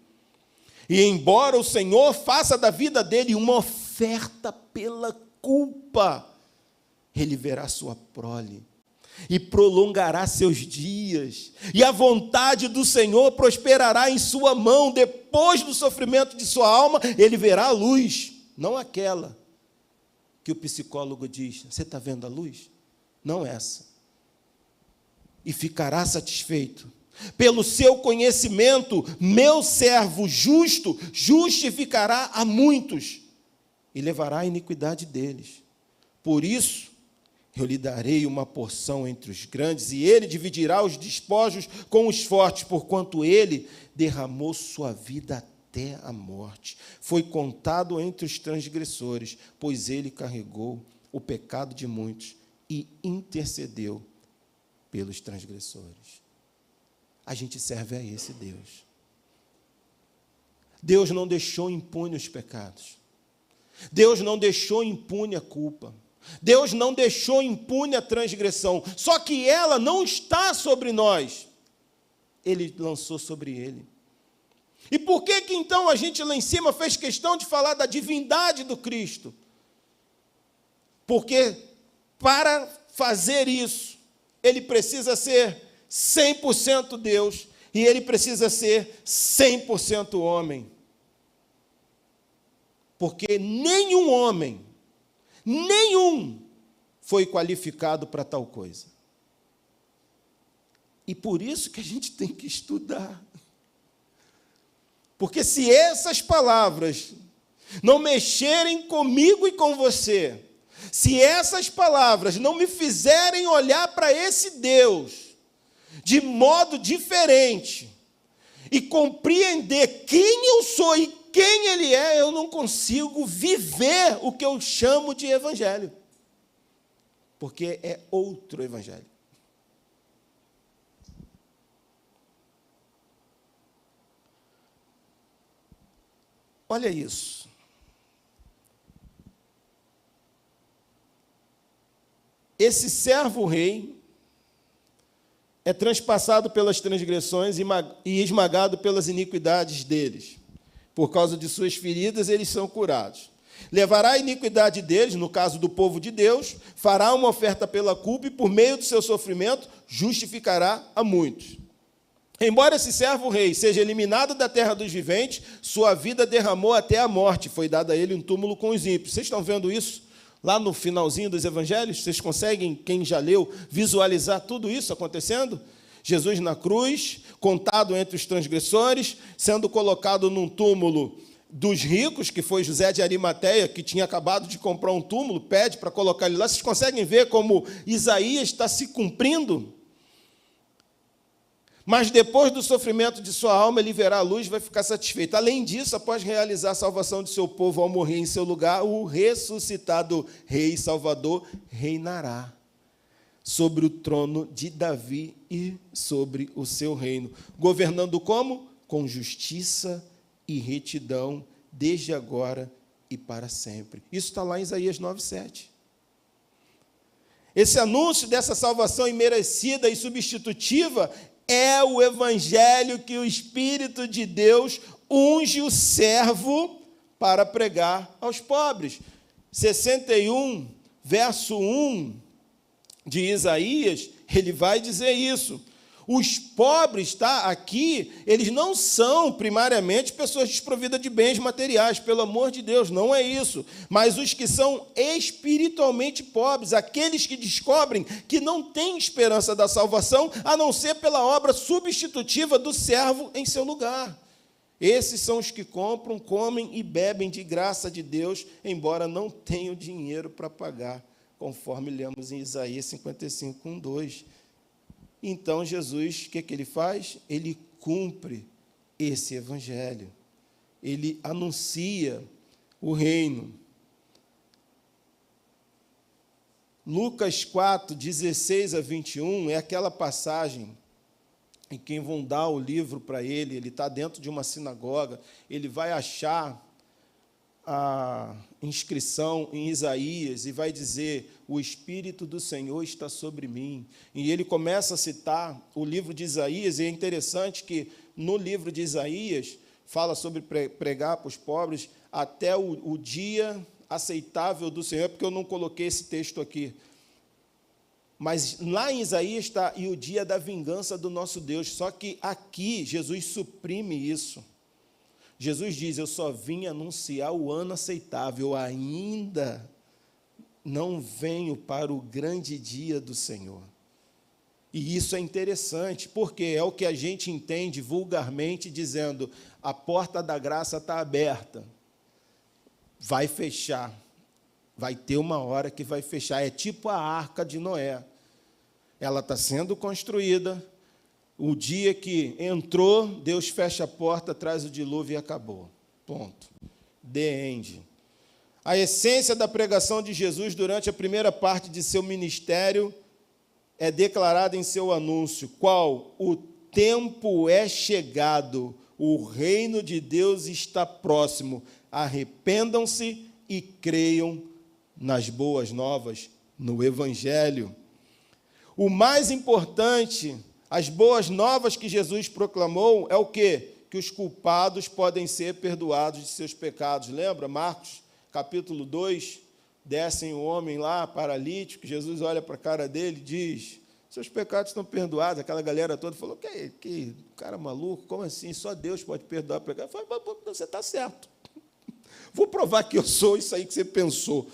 S1: E embora o Senhor faça da vida dele uma oferta pela culpa, ele verá sua prole e prolongará seus dias, e a vontade do Senhor prosperará em sua mão. Depois do sofrimento de sua alma, ele verá a luz, não aquela que o psicólogo diz: você está vendo a luz? Não essa. E ficará satisfeito. Pelo seu conhecimento, meu servo justo justificará a muitos e levará a iniquidade deles. Por isso, eu lhe darei uma porção entre os grandes, e ele dividirá os despojos com os fortes, porquanto ele derramou sua vida até a morte. Foi contado entre os transgressores, pois ele carregou o pecado de muitos e intercedeu pelos transgressores. A gente serve a esse Deus. Deus não deixou impune os pecados. Deus não deixou impune a culpa. Deus não deixou impune a transgressão. Só que ela não está sobre nós. Ele lançou sobre ele. E por que então a gente lá em cima fez questão de falar da divindade do Cristo? Porque para fazer isso, ele precisa ser 100% Deus e ele precisa ser 100% homem. Porque nenhum homem, nenhum foi qualificado para tal coisa. E por isso que a gente tem que estudar. Porque se essas palavras não mexerem comigo e com você, Se essas palavras não me fizerem olhar para esse Deus de modo diferente e compreender quem eu sou e quem Ele é, eu não consigo viver o que eu chamo de evangelho. Porque é outro evangelho. Olha isso. Esse servo-rei é transpassado pelas transgressões e esmagado pelas iniquidades deles. Por causa de suas feridas, eles são curados. Levará a iniquidade deles, no caso do povo de Deus, fará uma oferta pela culpa e, por meio do seu sofrimento, justificará a muitos. Embora esse servo-rei seja eliminado da terra dos viventes, sua vida derramou até a morte. Foi dado a ele um túmulo com os ímpios. Vocês estão vendo isso lá no finalzinho dos evangelhos? Vocês conseguem, quem já leu, visualizar tudo isso acontecendo? Jesus na cruz, contado entre os transgressores, sendo colocado num túmulo dos ricos, que foi José de Arimateia, que tinha acabado de comprar um túmulo, pede para colocar ele lá. Vocês conseguem ver como Isaías está se cumprindo? Mas depois do sofrimento de sua alma, ele verá a luz e vai ficar satisfeito. Além disso, após realizar a salvação de seu povo ao morrer em seu lugar, o ressuscitado Rei e Salvador reinará sobre o trono de Davi e sobre o seu reino. Governando como? Com justiça e retidão, desde agora e para sempre. Isso está lá em Isaías 9:7. Esse anúncio dessa salvação imerecida e substitutiva é o evangelho que o Espírito de Deus unge o servo para pregar aos pobres. 61, verso 1 de Isaías, ele vai dizer isso. Os pobres, tá, aqui, eles não são primariamente pessoas desprovidas de bens materiais, pelo amor de Deus, não é isso. Mas os que são espiritualmente pobres, aqueles que descobrem que não têm esperança da salvação, a não ser pela obra substitutiva do servo em seu lugar. Esses são os que compram, comem e bebem de graça de Deus, embora não tenham dinheiro para pagar, conforme lemos em Isaías 55, 1, 2. Então, Jesus, o que ele faz? Ele cumpre esse evangelho. Ele anuncia o reino. Lucas 4, 16 a 21, é aquela passagem em quem vão dar o livro para ele está dentro de uma sinagoga, ele vai achar a inscrição em Isaías e vai dizer: o Espírito do Senhor está sobre mim. E ele começa a citar o livro de Isaías, e é interessante que no livro de Isaías fala sobre pregar para os pobres até o dia aceitável do Senhor, porque eu não coloquei esse texto aqui. Mas lá em Isaías está: e o dia da vingança do nosso Deus. Só que aqui Jesus suprime isso. Jesus diz: eu só vim anunciar o ano aceitável, ainda não venho para o grande dia do Senhor. E isso é interessante, porque é o que a gente entende vulgarmente dizendo: a porta da graça está aberta, vai fechar, vai ter uma hora que vai fechar. É tipo a arca de Noé, ela está sendo construída. O dia que entrou, Deus fecha a porta, traz o dilúvio e acabou. Ponto. The end. A essência da pregação de Jesus durante a primeira parte de seu ministério é declarada em seu anúncio. Qual? O tempo é chegado, o reino de Deus está próximo. Arrependam-se e creiam nas boas novas, no Evangelho. O mais importante, as boas novas que Jesus proclamou é o quê? Que os culpados podem ser perdoados de seus pecados. Lembra? Marcos, capítulo 2, desce um homem lá, paralítico, Jesus olha para a cara dele e diz: seus pecados estão perdoados. Aquela galera toda falou: que cara maluco, como assim? Só Deus pode perdoar pecado. Eu falei: você está certo. Vou provar que eu sou isso aí que você pensou.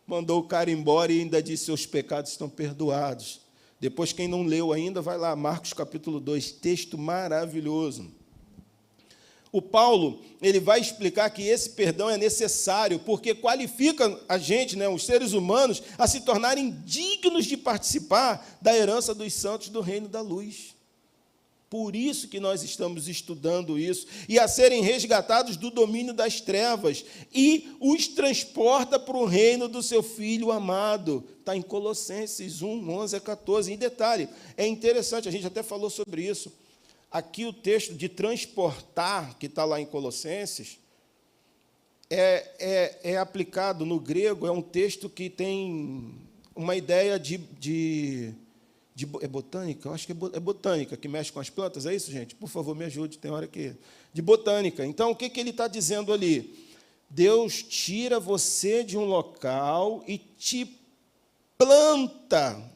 S1: Mandou o cara embora e ainda disse: seus pecados estão perdoados. Depois, quem não leu ainda, vai lá, Marcos capítulo 2, texto maravilhoso. o Paulo, ele vai explicar que esse perdão é necessário, porque qualifica a gente, os seres humanos, a se tornarem dignos de participar da herança dos santos do reino da luz. Por isso que nós estamos estudando isso, e a serem resgatados do domínio das trevas, e os transporta para o reino do seu Filho amado. Está em Colossenses 1, 11 a 14. Em detalhe, é interessante, a gente até falou sobre isso. Aqui o texto de transportar, que está lá em Colossenses, é aplicado no grego, é um texto que tem uma ideia é botânica? Eu acho que é botânica, que mexe com as plantas, é isso, gente? Por favor, me ajude, tem hora que... De botânica. Então, o que ele está dizendo ali? Deus tira você de um local e te planta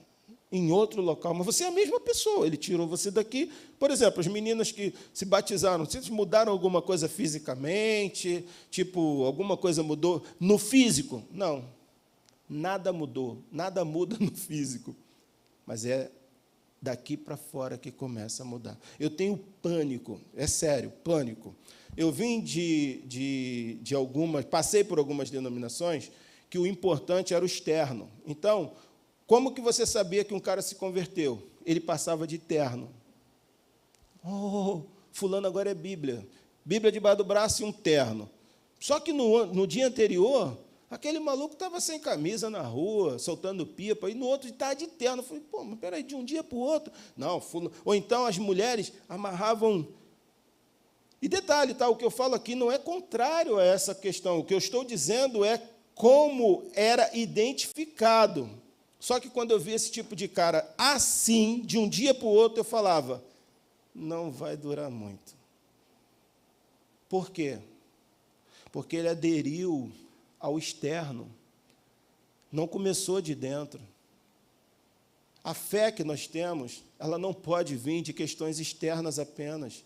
S1: em outro local, mas você é a mesma pessoa, ele tirou você daqui. Por exemplo, as meninas que se batizaram, vocês mudaram alguma coisa fisicamente? Tipo, alguma coisa mudou no físico? Não, nada mudou, nada muda no físico. Mas é daqui para fora que começa a mudar. Eu tenho pânico, é sério, pânico. Eu vim de algumas, passei por algumas denominações que o importante era o externo. Então, como que você sabia que um cara se converteu? Ele passava de terno. Oh, fulano agora é Bíblia. Bíblia debaixo do braço e um terno. Só que no dia anterior... aquele maluco estava sem camisa na rua, soltando pipa, e no outro estava de terno. Eu falei, pô, mas peraí, de um dia para o outro? Não, ou então as mulheres amarravam... E detalhe, tá, o que eu falo aqui não é contrário a essa questão. O que eu estou dizendo é como era identificado. Só que quando eu vi esse tipo de cara assim, de um dia para o outro, eu falava, não vai durar muito. Por quê? Porque ele aderiu ao externo, não começou de dentro. A fé que nós temos, ela não pode vir de questões externas apenas.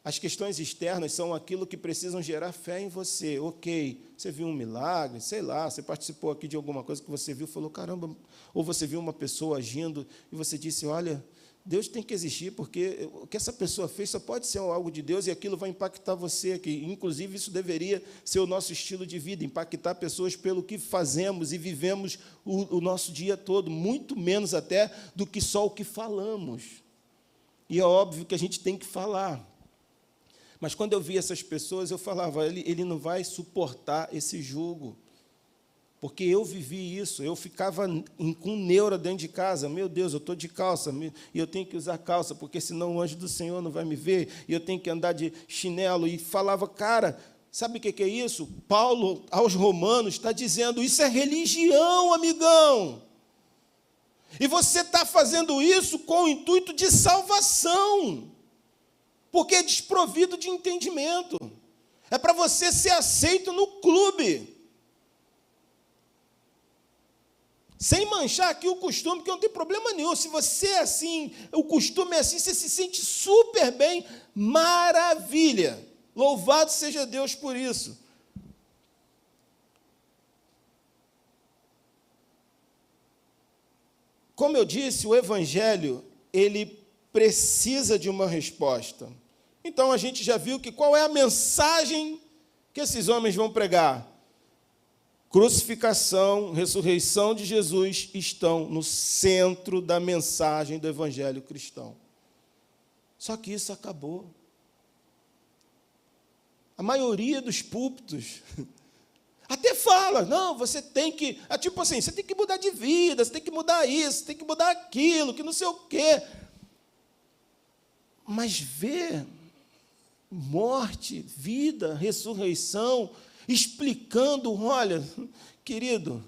S1: As questões externas são aquilo que precisam gerar fé em você. Ok, você viu um milagre, sei lá, você participou aqui de alguma coisa que você viu, falou, caramba, ou você viu uma pessoa agindo e você disse, olha, Deus tem que existir, porque o que essa pessoa fez só pode ser algo de Deus e aquilo vai impactar você aqui. Inclusive, isso deveria ser o nosso estilo de vida, impactar pessoas pelo que fazemos e vivemos o nosso dia todo, muito menos até do que só o que falamos. E é óbvio que a gente tem que falar. Mas quando eu via essas pessoas, eu falava, ele não vai suportar esse jugo. Porque eu vivi isso, eu ficava com neura dentro de casa. Meu Deus, eu estou de calça, e eu tenho que usar calça, porque senão o anjo do Senhor não vai me ver, e eu tenho que andar de chinelo. E falava, cara, sabe o que é isso? Paulo, aos Romanos, está dizendo, isso é religião, amigão. E você está fazendo isso com o intuito de salvação, porque é desprovido de entendimento. É para você ser aceito no clube. Sem manchar aqui o costume, porque não tem problema nenhum. Se você é assim, o costume é assim, você se sente super bem, maravilha. Louvado seja Deus por isso. Como eu disse, o Evangelho, ele precisa de uma resposta. Então, a gente já viu que qual é a mensagem que esses homens vão pregar? Crucificação, ressurreição de Jesus estão no centro da mensagem do evangelho cristão. Só que isso acabou. A maioria dos púlpitos até fala, não, você tem que, tipo assim, você tem que mudar de vida, você tem que mudar isso, você tem que mudar aquilo, que não sei o quê. Mas ver morte, vida, ressurreição, explicando, olha, querido,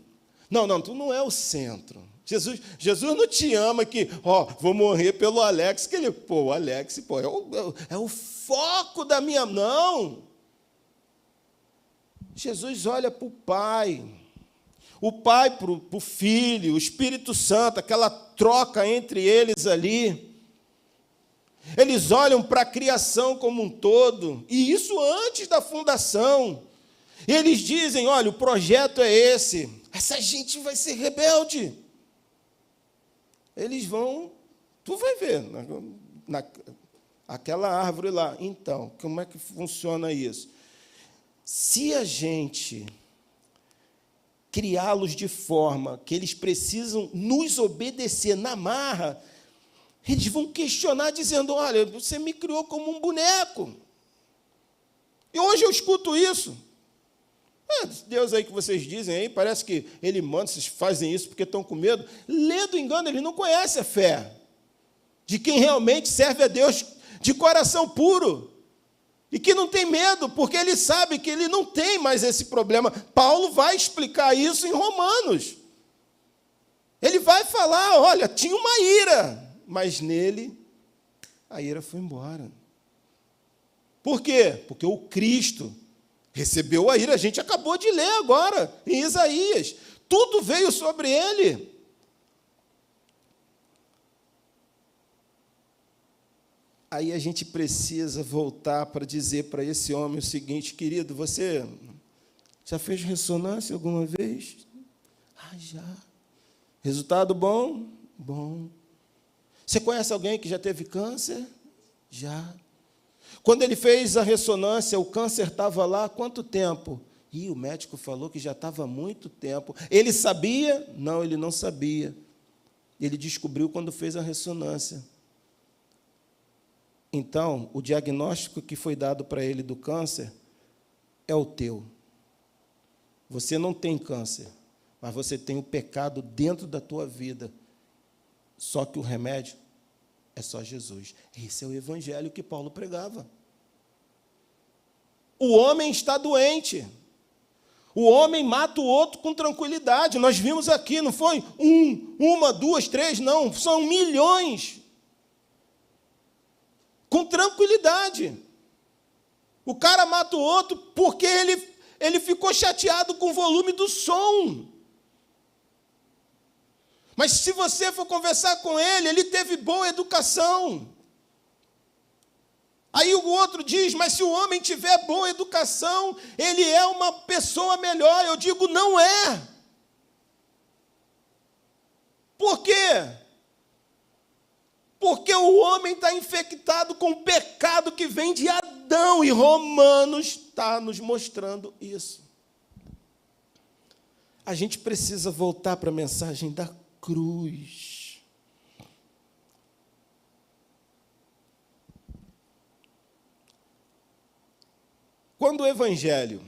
S1: não, tu não é o centro. Jesus não te ama que, vou morrer pelo Alex, que ele, o Alex, é o foco da minha, não. Jesus olha para o Pai para o Filho, o Espírito Santo, aquela troca entre eles ali. Eles olham para a criação como um todo, e isso antes da fundação. Eles dizem, olha, o projeto é esse, essa gente vai ser rebelde. Eles vão, tu vai ver, aquela árvore lá. Então, como é que funciona isso? Se a gente criá-los de forma que eles precisam nos obedecer na marra, eles vão questionar dizendo, olha, você me criou como um boneco. E hoje eu escuto isso. Deus aí que vocês dizem aí, parece que ele manda, vocês fazem isso porque estão com medo. Lê do engano, ele não conhece a fé de quem realmente serve a Deus de coração puro. E que não tem medo, porque ele sabe que ele não tem mais esse problema. Paulo vai explicar isso em Romanos. Ele vai falar, olha, tinha uma ira, mas nele a ira foi embora. Por quê? Porque o Cristo recebeu a ira, a gente acabou de ler agora, em Isaías. Tudo veio sobre ele. Aí a gente precisa voltar para dizer para esse homem o seguinte, querido, você já fez ressonância alguma vez? Já. Resultado bom? Bom. Você conhece alguém que já teve câncer? Já. Quando ele fez a ressonância, o câncer estava lá há quanto tempo? O médico falou que já estava há muito tempo. Ele sabia? Não, ele não sabia. Ele descobriu quando fez a ressonância. Então, o diagnóstico que foi dado para ele do câncer é o teu. Você não tem câncer, mas você tem o pecado dentro da tua vida. Só que o remédio é só Jesus. Esse é o evangelho que Paulo pregava. O homem está doente. O homem mata o outro com tranquilidade. Nós vimos aqui, não foi? Uma, duas, três, não. São milhões. Com tranquilidade. O cara mata o outro porque ele ficou chateado com o volume do som. Mas se você for conversar com ele, ele teve boa educação. Aí o outro diz, mas se o homem tiver boa educação, ele é uma pessoa melhor. Eu digo, não é. Por quê? Porque o homem está infectado com o pecado que vem de Adão, e Romanos está nos mostrando isso. A gente precisa voltar para a mensagem da cruz. Quando o Evangelho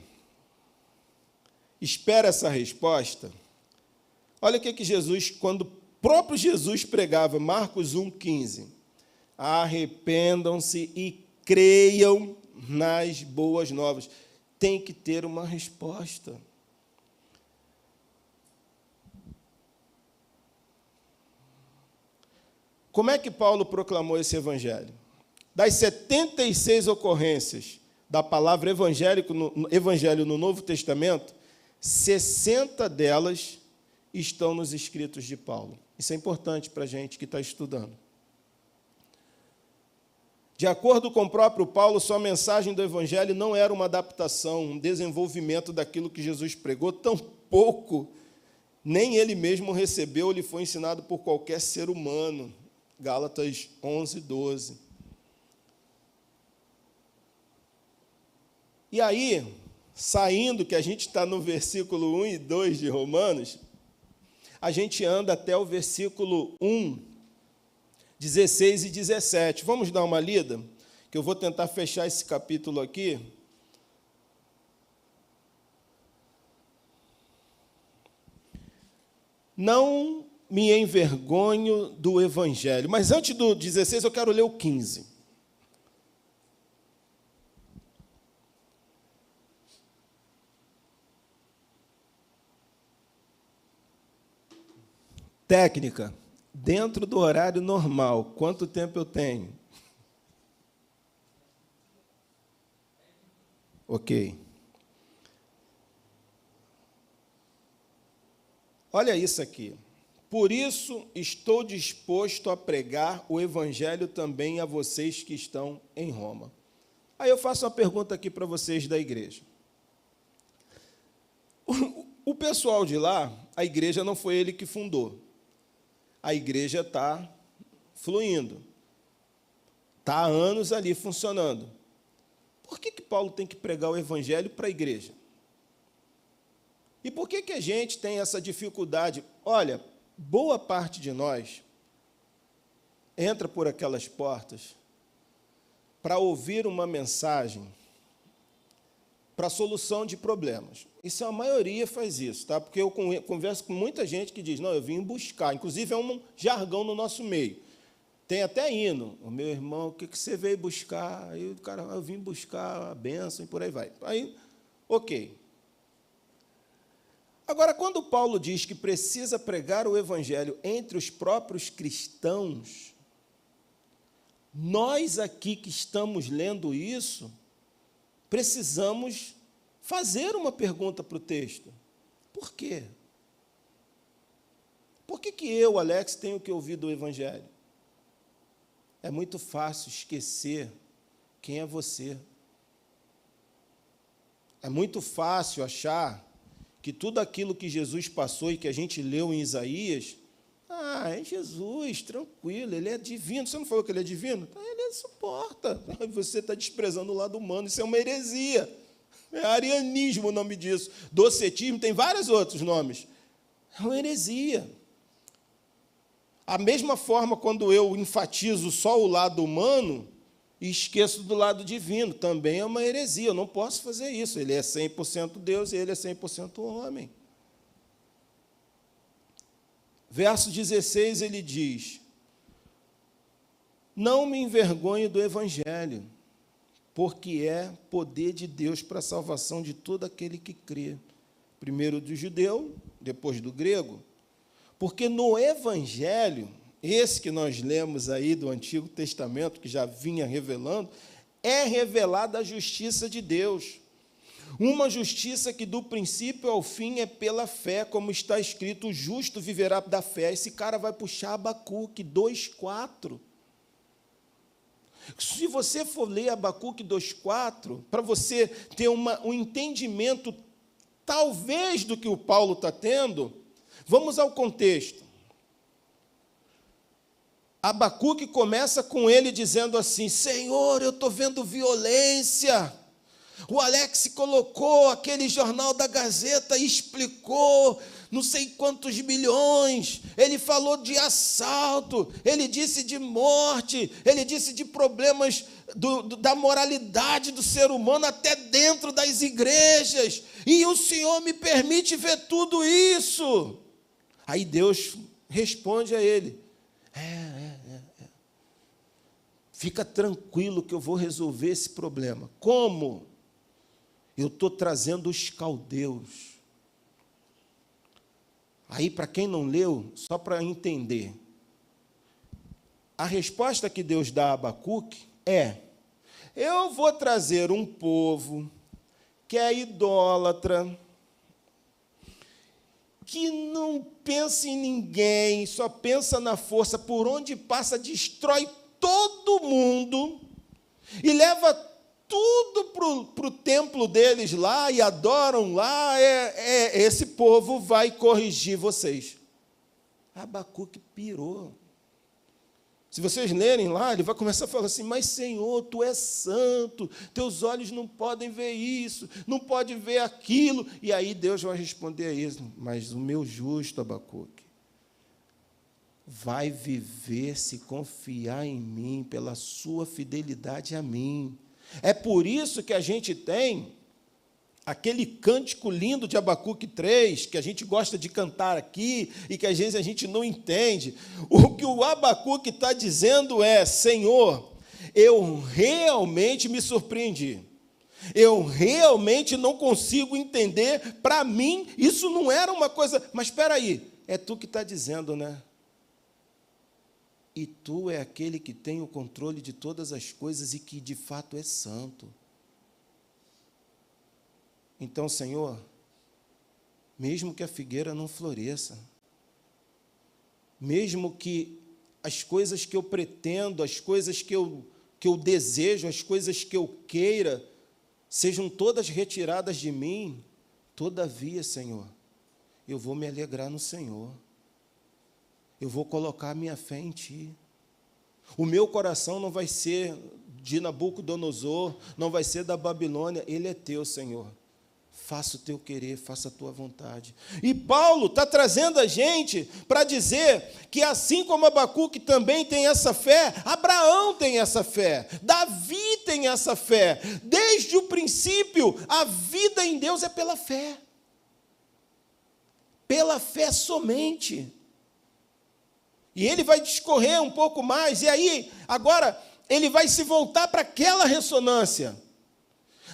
S1: espera essa resposta, olha o que Jesus, quando o próprio Jesus pregava, Marcos 1,15, arrependam-se e creiam nas boas novas. Tem que ter uma resposta. Como é que Paulo proclamou esse evangelho? Das 76 ocorrências da palavra evangelho no Novo Testamento, 60 delas estão nos escritos de Paulo. Isso é importante para a gente que está estudando. De acordo com o próprio Paulo, sua mensagem do evangelho não era uma adaptação, um desenvolvimento daquilo que Jesus pregou, tampouco nem ele mesmo recebeu ou lhe foi ensinado por qualquer ser humano. Gálatas 11, 12. E aí, saindo, que a gente está no versículo 1 e 2 de Romanos, a gente anda até o versículo 1, 16 e 17. Vamos dar uma lida? Que eu vou tentar fechar esse capítulo aqui. Não me envergonho do Evangelho. Mas antes do 16, eu quero ler o 15. Técnica. Dentro do horário normal, quanto tempo eu tenho? Ok. Olha isso aqui. Por isso, estou disposto a pregar o evangelho também a vocês que estão em Roma. Aí eu faço uma pergunta aqui para vocês da igreja. O pessoal de lá, a igreja não foi ele que fundou. A igreja está fluindo. Está há anos ali funcionando. Por que Paulo tem que pregar o evangelho para a igreja? E por que a gente tem essa dificuldade? Olha, boa parte de nós entra por aquelas portas para ouvir uma mensagem para solução de problemas. Isso a maioria faz isso, tá? Porque eu converso com muita gente que diz, não, eu vim buscar. Inclusive, é um jargão no nosso meio. Tem até hino. O meu irmão, o que você veio buscar? Aí o cara, eu vim buscar a bênção e por aí vai. Aí, ok. Agora, quando Paulo diz que precisa pregar o evangelho entre os próprios cristãos, nós aqui que estamos lendo isso, precisamos fazer uma pergunta para o texto. Por quê? Por que eu, Alex, tenho que ouvir do evangelho? É muito fácil esquecer quem é você. É muito fácil achar que tudo aquilo que Jesus passou e que a gente leu em Isaías, é Jesus, tranquilo, ele é divino. Você não falou que ele é divino? Ele suporta. Você está desprezando o lado humano, isso é uma heresia. É arianismo o nome disso. Docetismo, tem vários outros nomes. É uma heresia. A mesma forma, quando eu enfatizo só o lado humano e esqueço do lado divino, também é uma heresia. Eu não posso fazer isso. Ele é 100% Deus e ele é 100% homem. Verso 16, ele diz, não me envergonhe do evangelho, porque é poder de Deus para a salvação de todo aquele que crê. Primeiro do judeu, depois do grego. Porque no evangelho, esse que nós lemos aí do Antigo Testamento, que já vinha revelando, é revelada a justiça de Deus. Uma justiça que do princípio ao fim é pela fé, como está escrito, o justo viverá da fé. Esse cara vai puxar Abacuque 2,4. Se você for ler Abacuque 2,4, para você ter um entendimento, talvez, do que o Paulo está tendo, vamos ao contexto. Abacuque começa com ele dizendo assim, Senhor, eu estou vendo violência. O Alex colocou aquele jornal da Gazeta e explicou não sei quantos milhões, ele falou de assalto, ele disse de morte, ele disse de problemas da moralidade do ser humano até dentro das igrejas, e o Senhor me permite ver tudo isso. Aí Deus responde a ele, fica tranquilo que eu vou resolver esse problema. Como? Eu estou trazendo os caldeus. Aí, para quem não leu, só para entender, a resposta que Deus dá a Abacuque é, eu vou trazer um povo que é idólatra, que não pensa em ninguém, só pensa na força, por onde passa, destrói todo mundo, e leva tudo para o templo deles lá, e adoram lá, esse povo vai corrigir vocês. Abacuque pirou. Se vocês lerem lá, ele vai começar a falar assim, mas Senhor, Tu és santo, Teus olhos não podem ver isso, não pode ver aquilo. E aí Deus vai responder a isso, mas o meu justo, Abacuque, vai viver se confiar em mim, pela sua fidelidade a mim. É por isso que a gente tem aquele cântico lindo de Abacuque 3, que a gente gosta de cantar aqui, e que às vezes a gente não entende. O que o Abacuque está dizendo é, Senhor, eu realmente me surpreendi. Eu realmente não consigo entender. Para mim, isso não era uma coisa... Mas espera aí, é Tu que está dizendo, né? E Tu é aquele que tem o controle de todas as coisas e que, de fato, é santo. Então, Senhor, mesmo que a figueira não floresça, mesmo que as coisas que eu pretendo, as coisas que eu desejo, as coisas que eu queira, sejam todas retiradas de mim, todavia, Senhor, eu vou me alegrar no Senhor. Eu vou colocar minha fé em Ti. O meu coração não vai ser de Nabucodonosor, não vai ser da Babilônia, ele é teu, Senhor. Faça o teu querer, faça a tua vontade. E Paulo está trazendo a gente para dizer que assim como Abacuque também tem essa fé, Abraão tem essa fé, Davi tem essa fé. Desde o princípio, a vida em Deus é pela fé. Pela fé somente. E ele vai discorrer um pouco mais, e aí, agora, ele vai se voltar para aquela ressonância.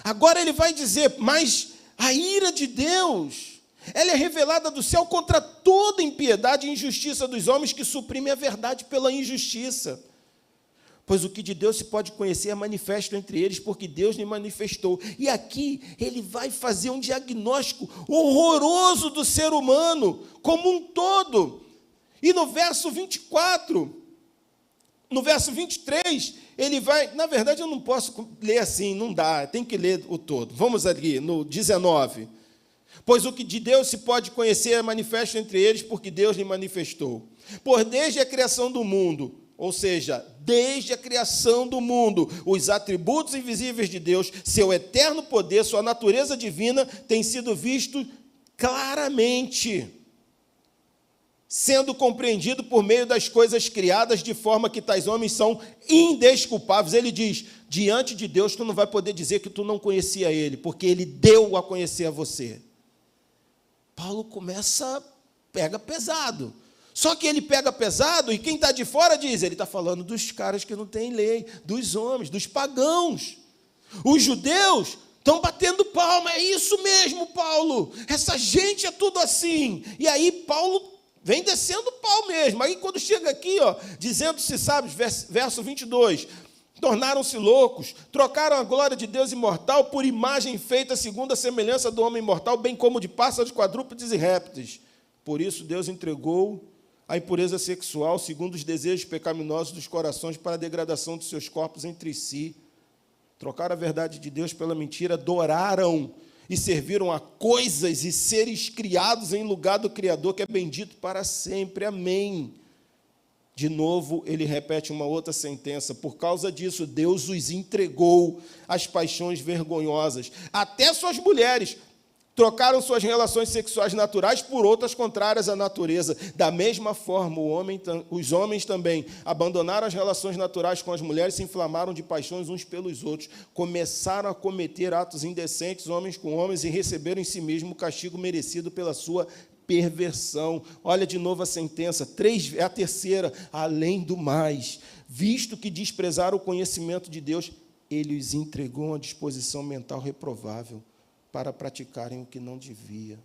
S1: Agora ele vai dizer, mas a ira de Deus, ela é revelada do céu contra toda impiedade e injustiça dos homens que suprimem a verdade pela injustiça. Pois o que de Deus se pode conhecer é manifesto entre eles, porque Deus lhe manifestou. E aqui ele vai fazer um diagnóstico horroroso do ser humano, como um todo. E no verso 24, no verso 23, ele vai... Na verdade, eu não posso ler assim, não dá, tem que ler o todo. Vamos ali, no 19. Pois o que de Deus se pode conhecer é manifesto entre eles, porque Deus lhe manifestou. Por desde a criação do mundo, ou seja, desde a criação do mundo, os atributos invisíveis de Deus, seu eterno poder, sua natureza divina, têm sido vistos claramente, sendo compreendido por meio das coisas criadas, de forma que tais homens são indesculpáveis. Ele diz, diante de Deus, tu não vai poder dizer que tu não conhecia Ele, porque Ele deu a conhecer a você. Paulo pega pesado. Só que ele pega pesado, e quem está de fora diz, ele está falando dos caras que não têm lei, dos homens, dos pagãos. Os judeus estão batendo palma, é isso mesmo, Paulo, essa gente é tudo assim. E aí Paulo vem descendo o pau mesmo. Aí quando chega aqui, dizendo-se sábios, verso 22, tornaram-se loucos, trocaram a glória de Deus imortal por imagem feita segundo a semelhança do homem mortal, bem como de pássaros, quadrúpedes e répteis. Por isso Deus entregou a impureza sexual, segundo os desejos pecaminosos dos corações, para a degradação dos seus corpos entre si. Trocaram a verdade de Deus pela mentira, adoraram e serviram a coisas e seres criados em lugar do Criador, que é bendito para sempre. Amém. De novo, ele repete uma outra sentença. Por causa disso, Deus os entregou às paixões vergonhosas. Até suas mulheres trocaram suas relações sexuais naturais por outras contrárias à natureza. Da mesma forma, os homens também abandonaram as relações naturais com as mulheres, se inflamaram de paixões uns pelos outros, começaram a cometer atos indecentes, homens com homens, e receberam em si mesmo o castigo merecido pela sua perversão. Olha de novo a sentença, é a terceira. Além do mais, visto que desprezaram o conhecimento de Deus, ele os entregou a uma disposição mental reprovável, para praticarem o que não devia.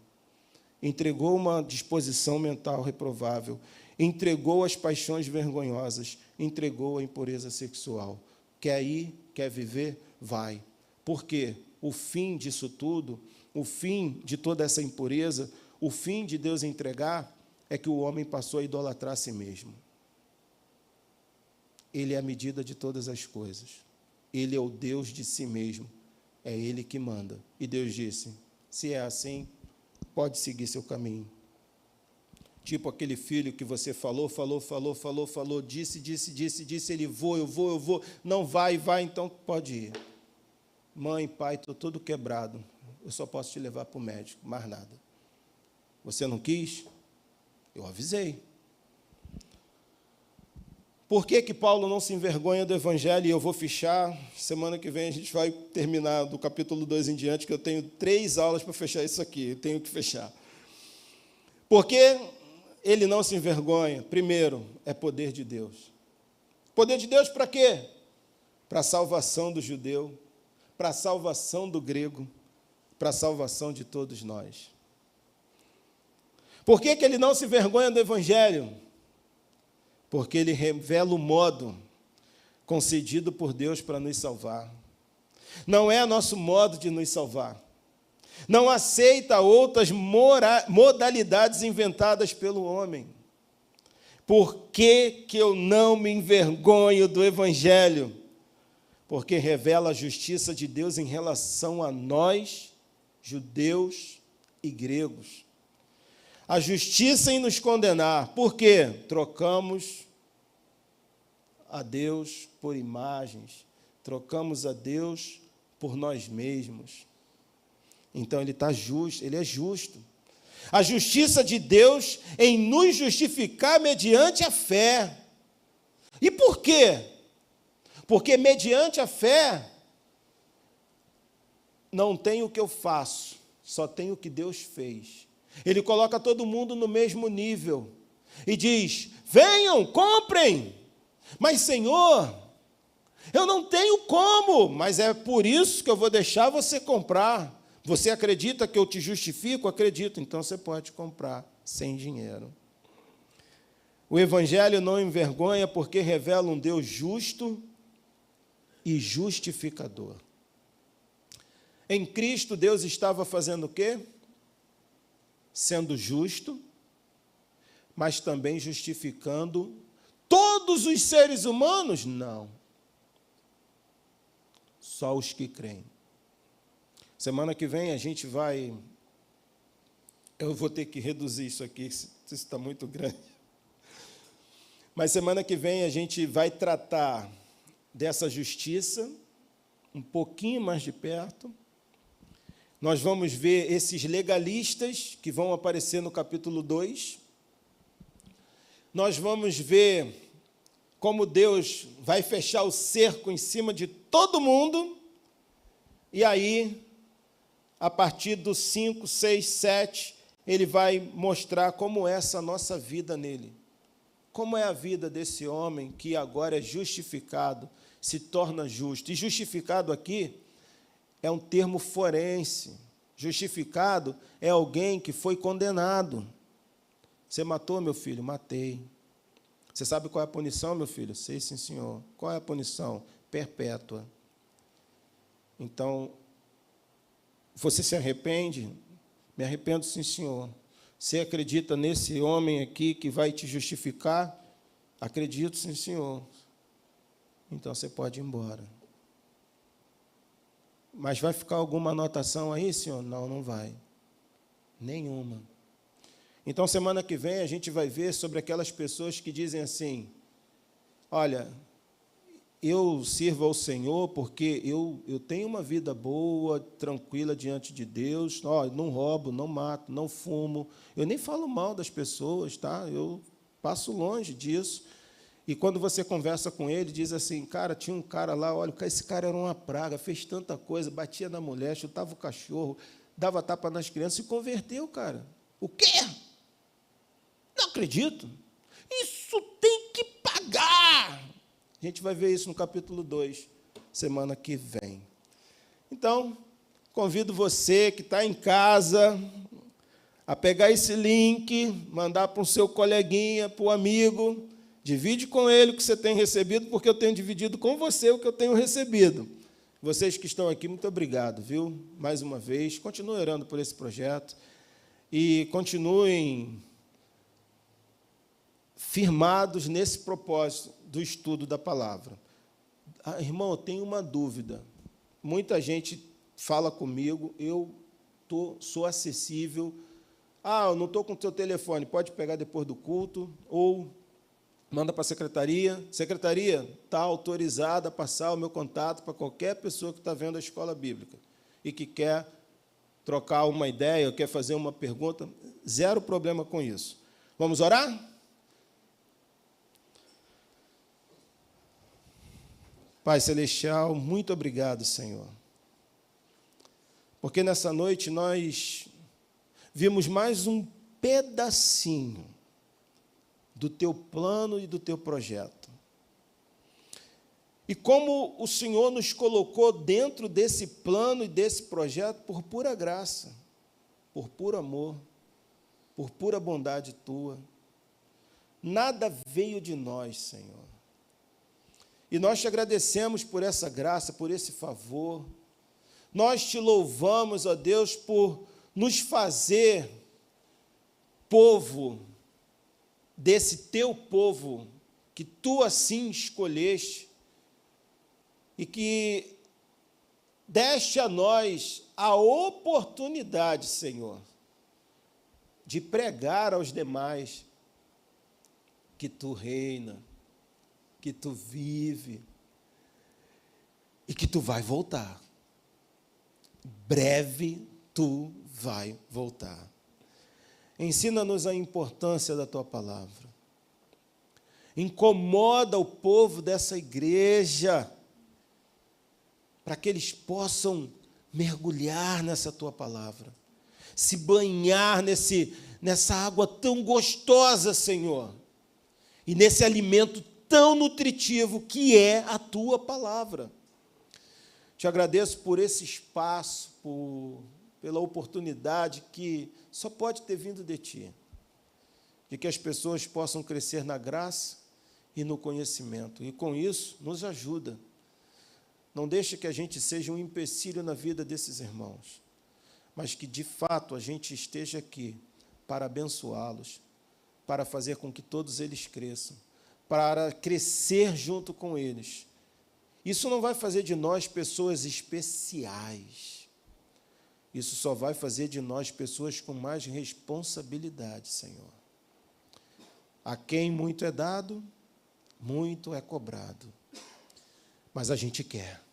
S1: Entregou uma disposição mental reprovável, entregou as paixões vergonhosas, entregou a impureza sexual. Quer ir, quer viver? Vai. Por quê? O fim disso tudo, o fim de toda essa impureza, o fim de Deus entregar, é que o homem passou a idolatrar a si mesmo. Ele é a medida de todas as coisas. Ele é o Deus de si mesmo. É Ele que manda. E Deus disse, se é assim, pode seguir seu caminho. Tipo aquele filho que você falou, disse, ele eu vou, não vai, então pode ir. Mãe, pai, estou todo quebrado, eu só posso te levar para o médico, mais nada. Você não quis? Eu avisei. Por que Paulo não se envergonha do Evangelho? E eu vou fechar, semana que vem a gente vai terminar do capítulo 2 em diante, que eu tenho 3 aulas para fechar isso aqui, eu tenho que fechar. Por que ele não se envergonha? Primeiro, é poder de Deus. Poder de Deus para quê? Para a salvação do judeu, para a salvação do grego, para a salvação de todos nós. Por que ele não se envergonha do Evangelho? Porque ele revela o modo concedido por Deus para nos salvar. Não é nosso modo de nos salvar. Não aceita outras modalidades inventadas pelo homem. Por que eu não me envergonho do Evangelho? Porque revela a justiça de Deus em relação a nós, judeus e gregos. A justiça em nos condenar. Por quê? Trocamos a Deus por imagens, trocamos a Deus por nós mesmos. Então ele está justo, ele é justo. A justiça de Deus em nos justificar mediante a fé. E por quê? Porque mediante a fé não tem o que eu faço, só tem o que Deus fez. Ele coloca todo mundo no mesmo nível e diz: venham, comprem. Mas, Senhor, eu não tenho como, mas é por isso que eu vou deixar você comprar. Você acredita que eu te justifico? Acredito, então você pode comprar sem dinheiro. O Evangelho não envergonha porque revela um Deus justo e justificador. Em Cristo, Deus estava fazendo o quê? Sendo justo, mas também justificando todos os seres humanos? Não. Só os que creem. Semana que vem a gente vai... Eu vou ter que reduzir isso aqui, isso está muito grande. Mas semana que vem a gente vai tratar dessa justiça um pouquinho mais de perto. Nós vamos ver esses legalistas que vão aparecer no capítulo 2. Nós vamos ver como Deus vai fechar o cerco em cima de todo mundo. E aí, a partir do 5, 6, 7, ele vai mostrar como é essa nossa vida nele. Como é a vida desse homem que agora é justificado, se torna justo. E justificado aqui é um termo forense. Justificado é alguém que foi condenado. Você matou, meu filho? Matei. Você sabe qual é a punição, meu filho? Sei, sim, senhor. Qual é a punição? Perpétua. Então, você se arrepende? Me arrependo, sim, senhor. Você acredita nesse homem aqui que vai te justificar? Acredito, sim, senhor. Então, você pode ir embora. Mas vai ficar alguma anotação aí, senhor? Não, não vai. Nenhuma. Então, semana que vem, a gente vai ver sobre aquelas pessoas que dizem assim: olha, eu sirvo ao Senhor porque eu tenho uma vida boa, tranquila diante de Deus. Não roubo, não mato, não fumo. Eu nem falo mal das pessoas, tá? Eu passo longe disso. E quando você conversa com ele, diz assim: cara, tinha um cara lá, olha, esse cara era uma praga, fez tanta coisa, batia na mulher, chutava o cachorro, dava tapa nas crianças, se converteu, cara. O quê? Não acredito. Isso tem que pagar. A gente vai ver isso no capítulo 2, semana que vem. Então, convido você que está em casa a pegar esse link, mandar para o seu coleguinha, para o amigo. Divide com ele o que você tem recebido, porque eu tenho dividido com você o que eu tenho recebido. Vocês que estão aqui, muito obrigado, viu? Mais uma vez, continuem orando por esse projeto e continuem firmados nesse propósito do estudo da palavra. Irmão, eu tenho uma dúvida. Muita gente fala comigo, eu sou acessível. Eu não estou com o teu telefone, pode pegar depois do culto, ou manda para a secretaria. Secretaria está autorizada a passar o meu contato para qualquer pessoa que está vendo a escola bíblica e que quer trocar uma ideia, ou quer fazer uma pergunta. Zero problema com isso. Vamos orar? Pai Celestial, muito obrigado, Senhor. Porque nessa noite nós vimos mais um pedacinho do teu plano e do teu projeto. E como o Senhor nos colocou dentro desse plano e desse projeto por pura graça, por puro amor, por pura bondade tua. Nada veio de nós, Senhor. E nós te agradecemos por essa graça, por esse favor. Nós te louvamos, ó Deus, por nos fazer povo desse teu povo que tu assim escolheste e que deste a nós a oportunidade, Senhor, de pregar aos demais que tu reina, que tu vive e que tu vai voltar. Breve tu vai voltar. Ensina-nos a importância da tua palavra. Incomoda o povo dessa igreja, para que eles possam mergulhar nessa tua palavra, se banhar nessa água tão gostosa, Senhor, e nesse alimento tão nutritivo que é a tua palavra. Te agradeço por esse espaço, pela oportunidade que só pode ter vindo de Ti, de que as pessoas possam crescer na graça e no conhecimento, e com isso nos ajuda. Não deixe que a gente seja um empecilho na vida desses irmãos, mas que, de fato, a gente esteja aqui para abençoá-los, para fazer com que todos eles cresçam, para crescer junto com eles. Isso não vai fazer de nós pessoas especiais. Isso só vai fazer de nós pessoas com mais responsabilidade, Senhor. A quem muito é dado, muito é cobrado. Mas a gente quer.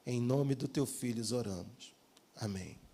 S1: Em nome do Teu Filho oramos. Amém.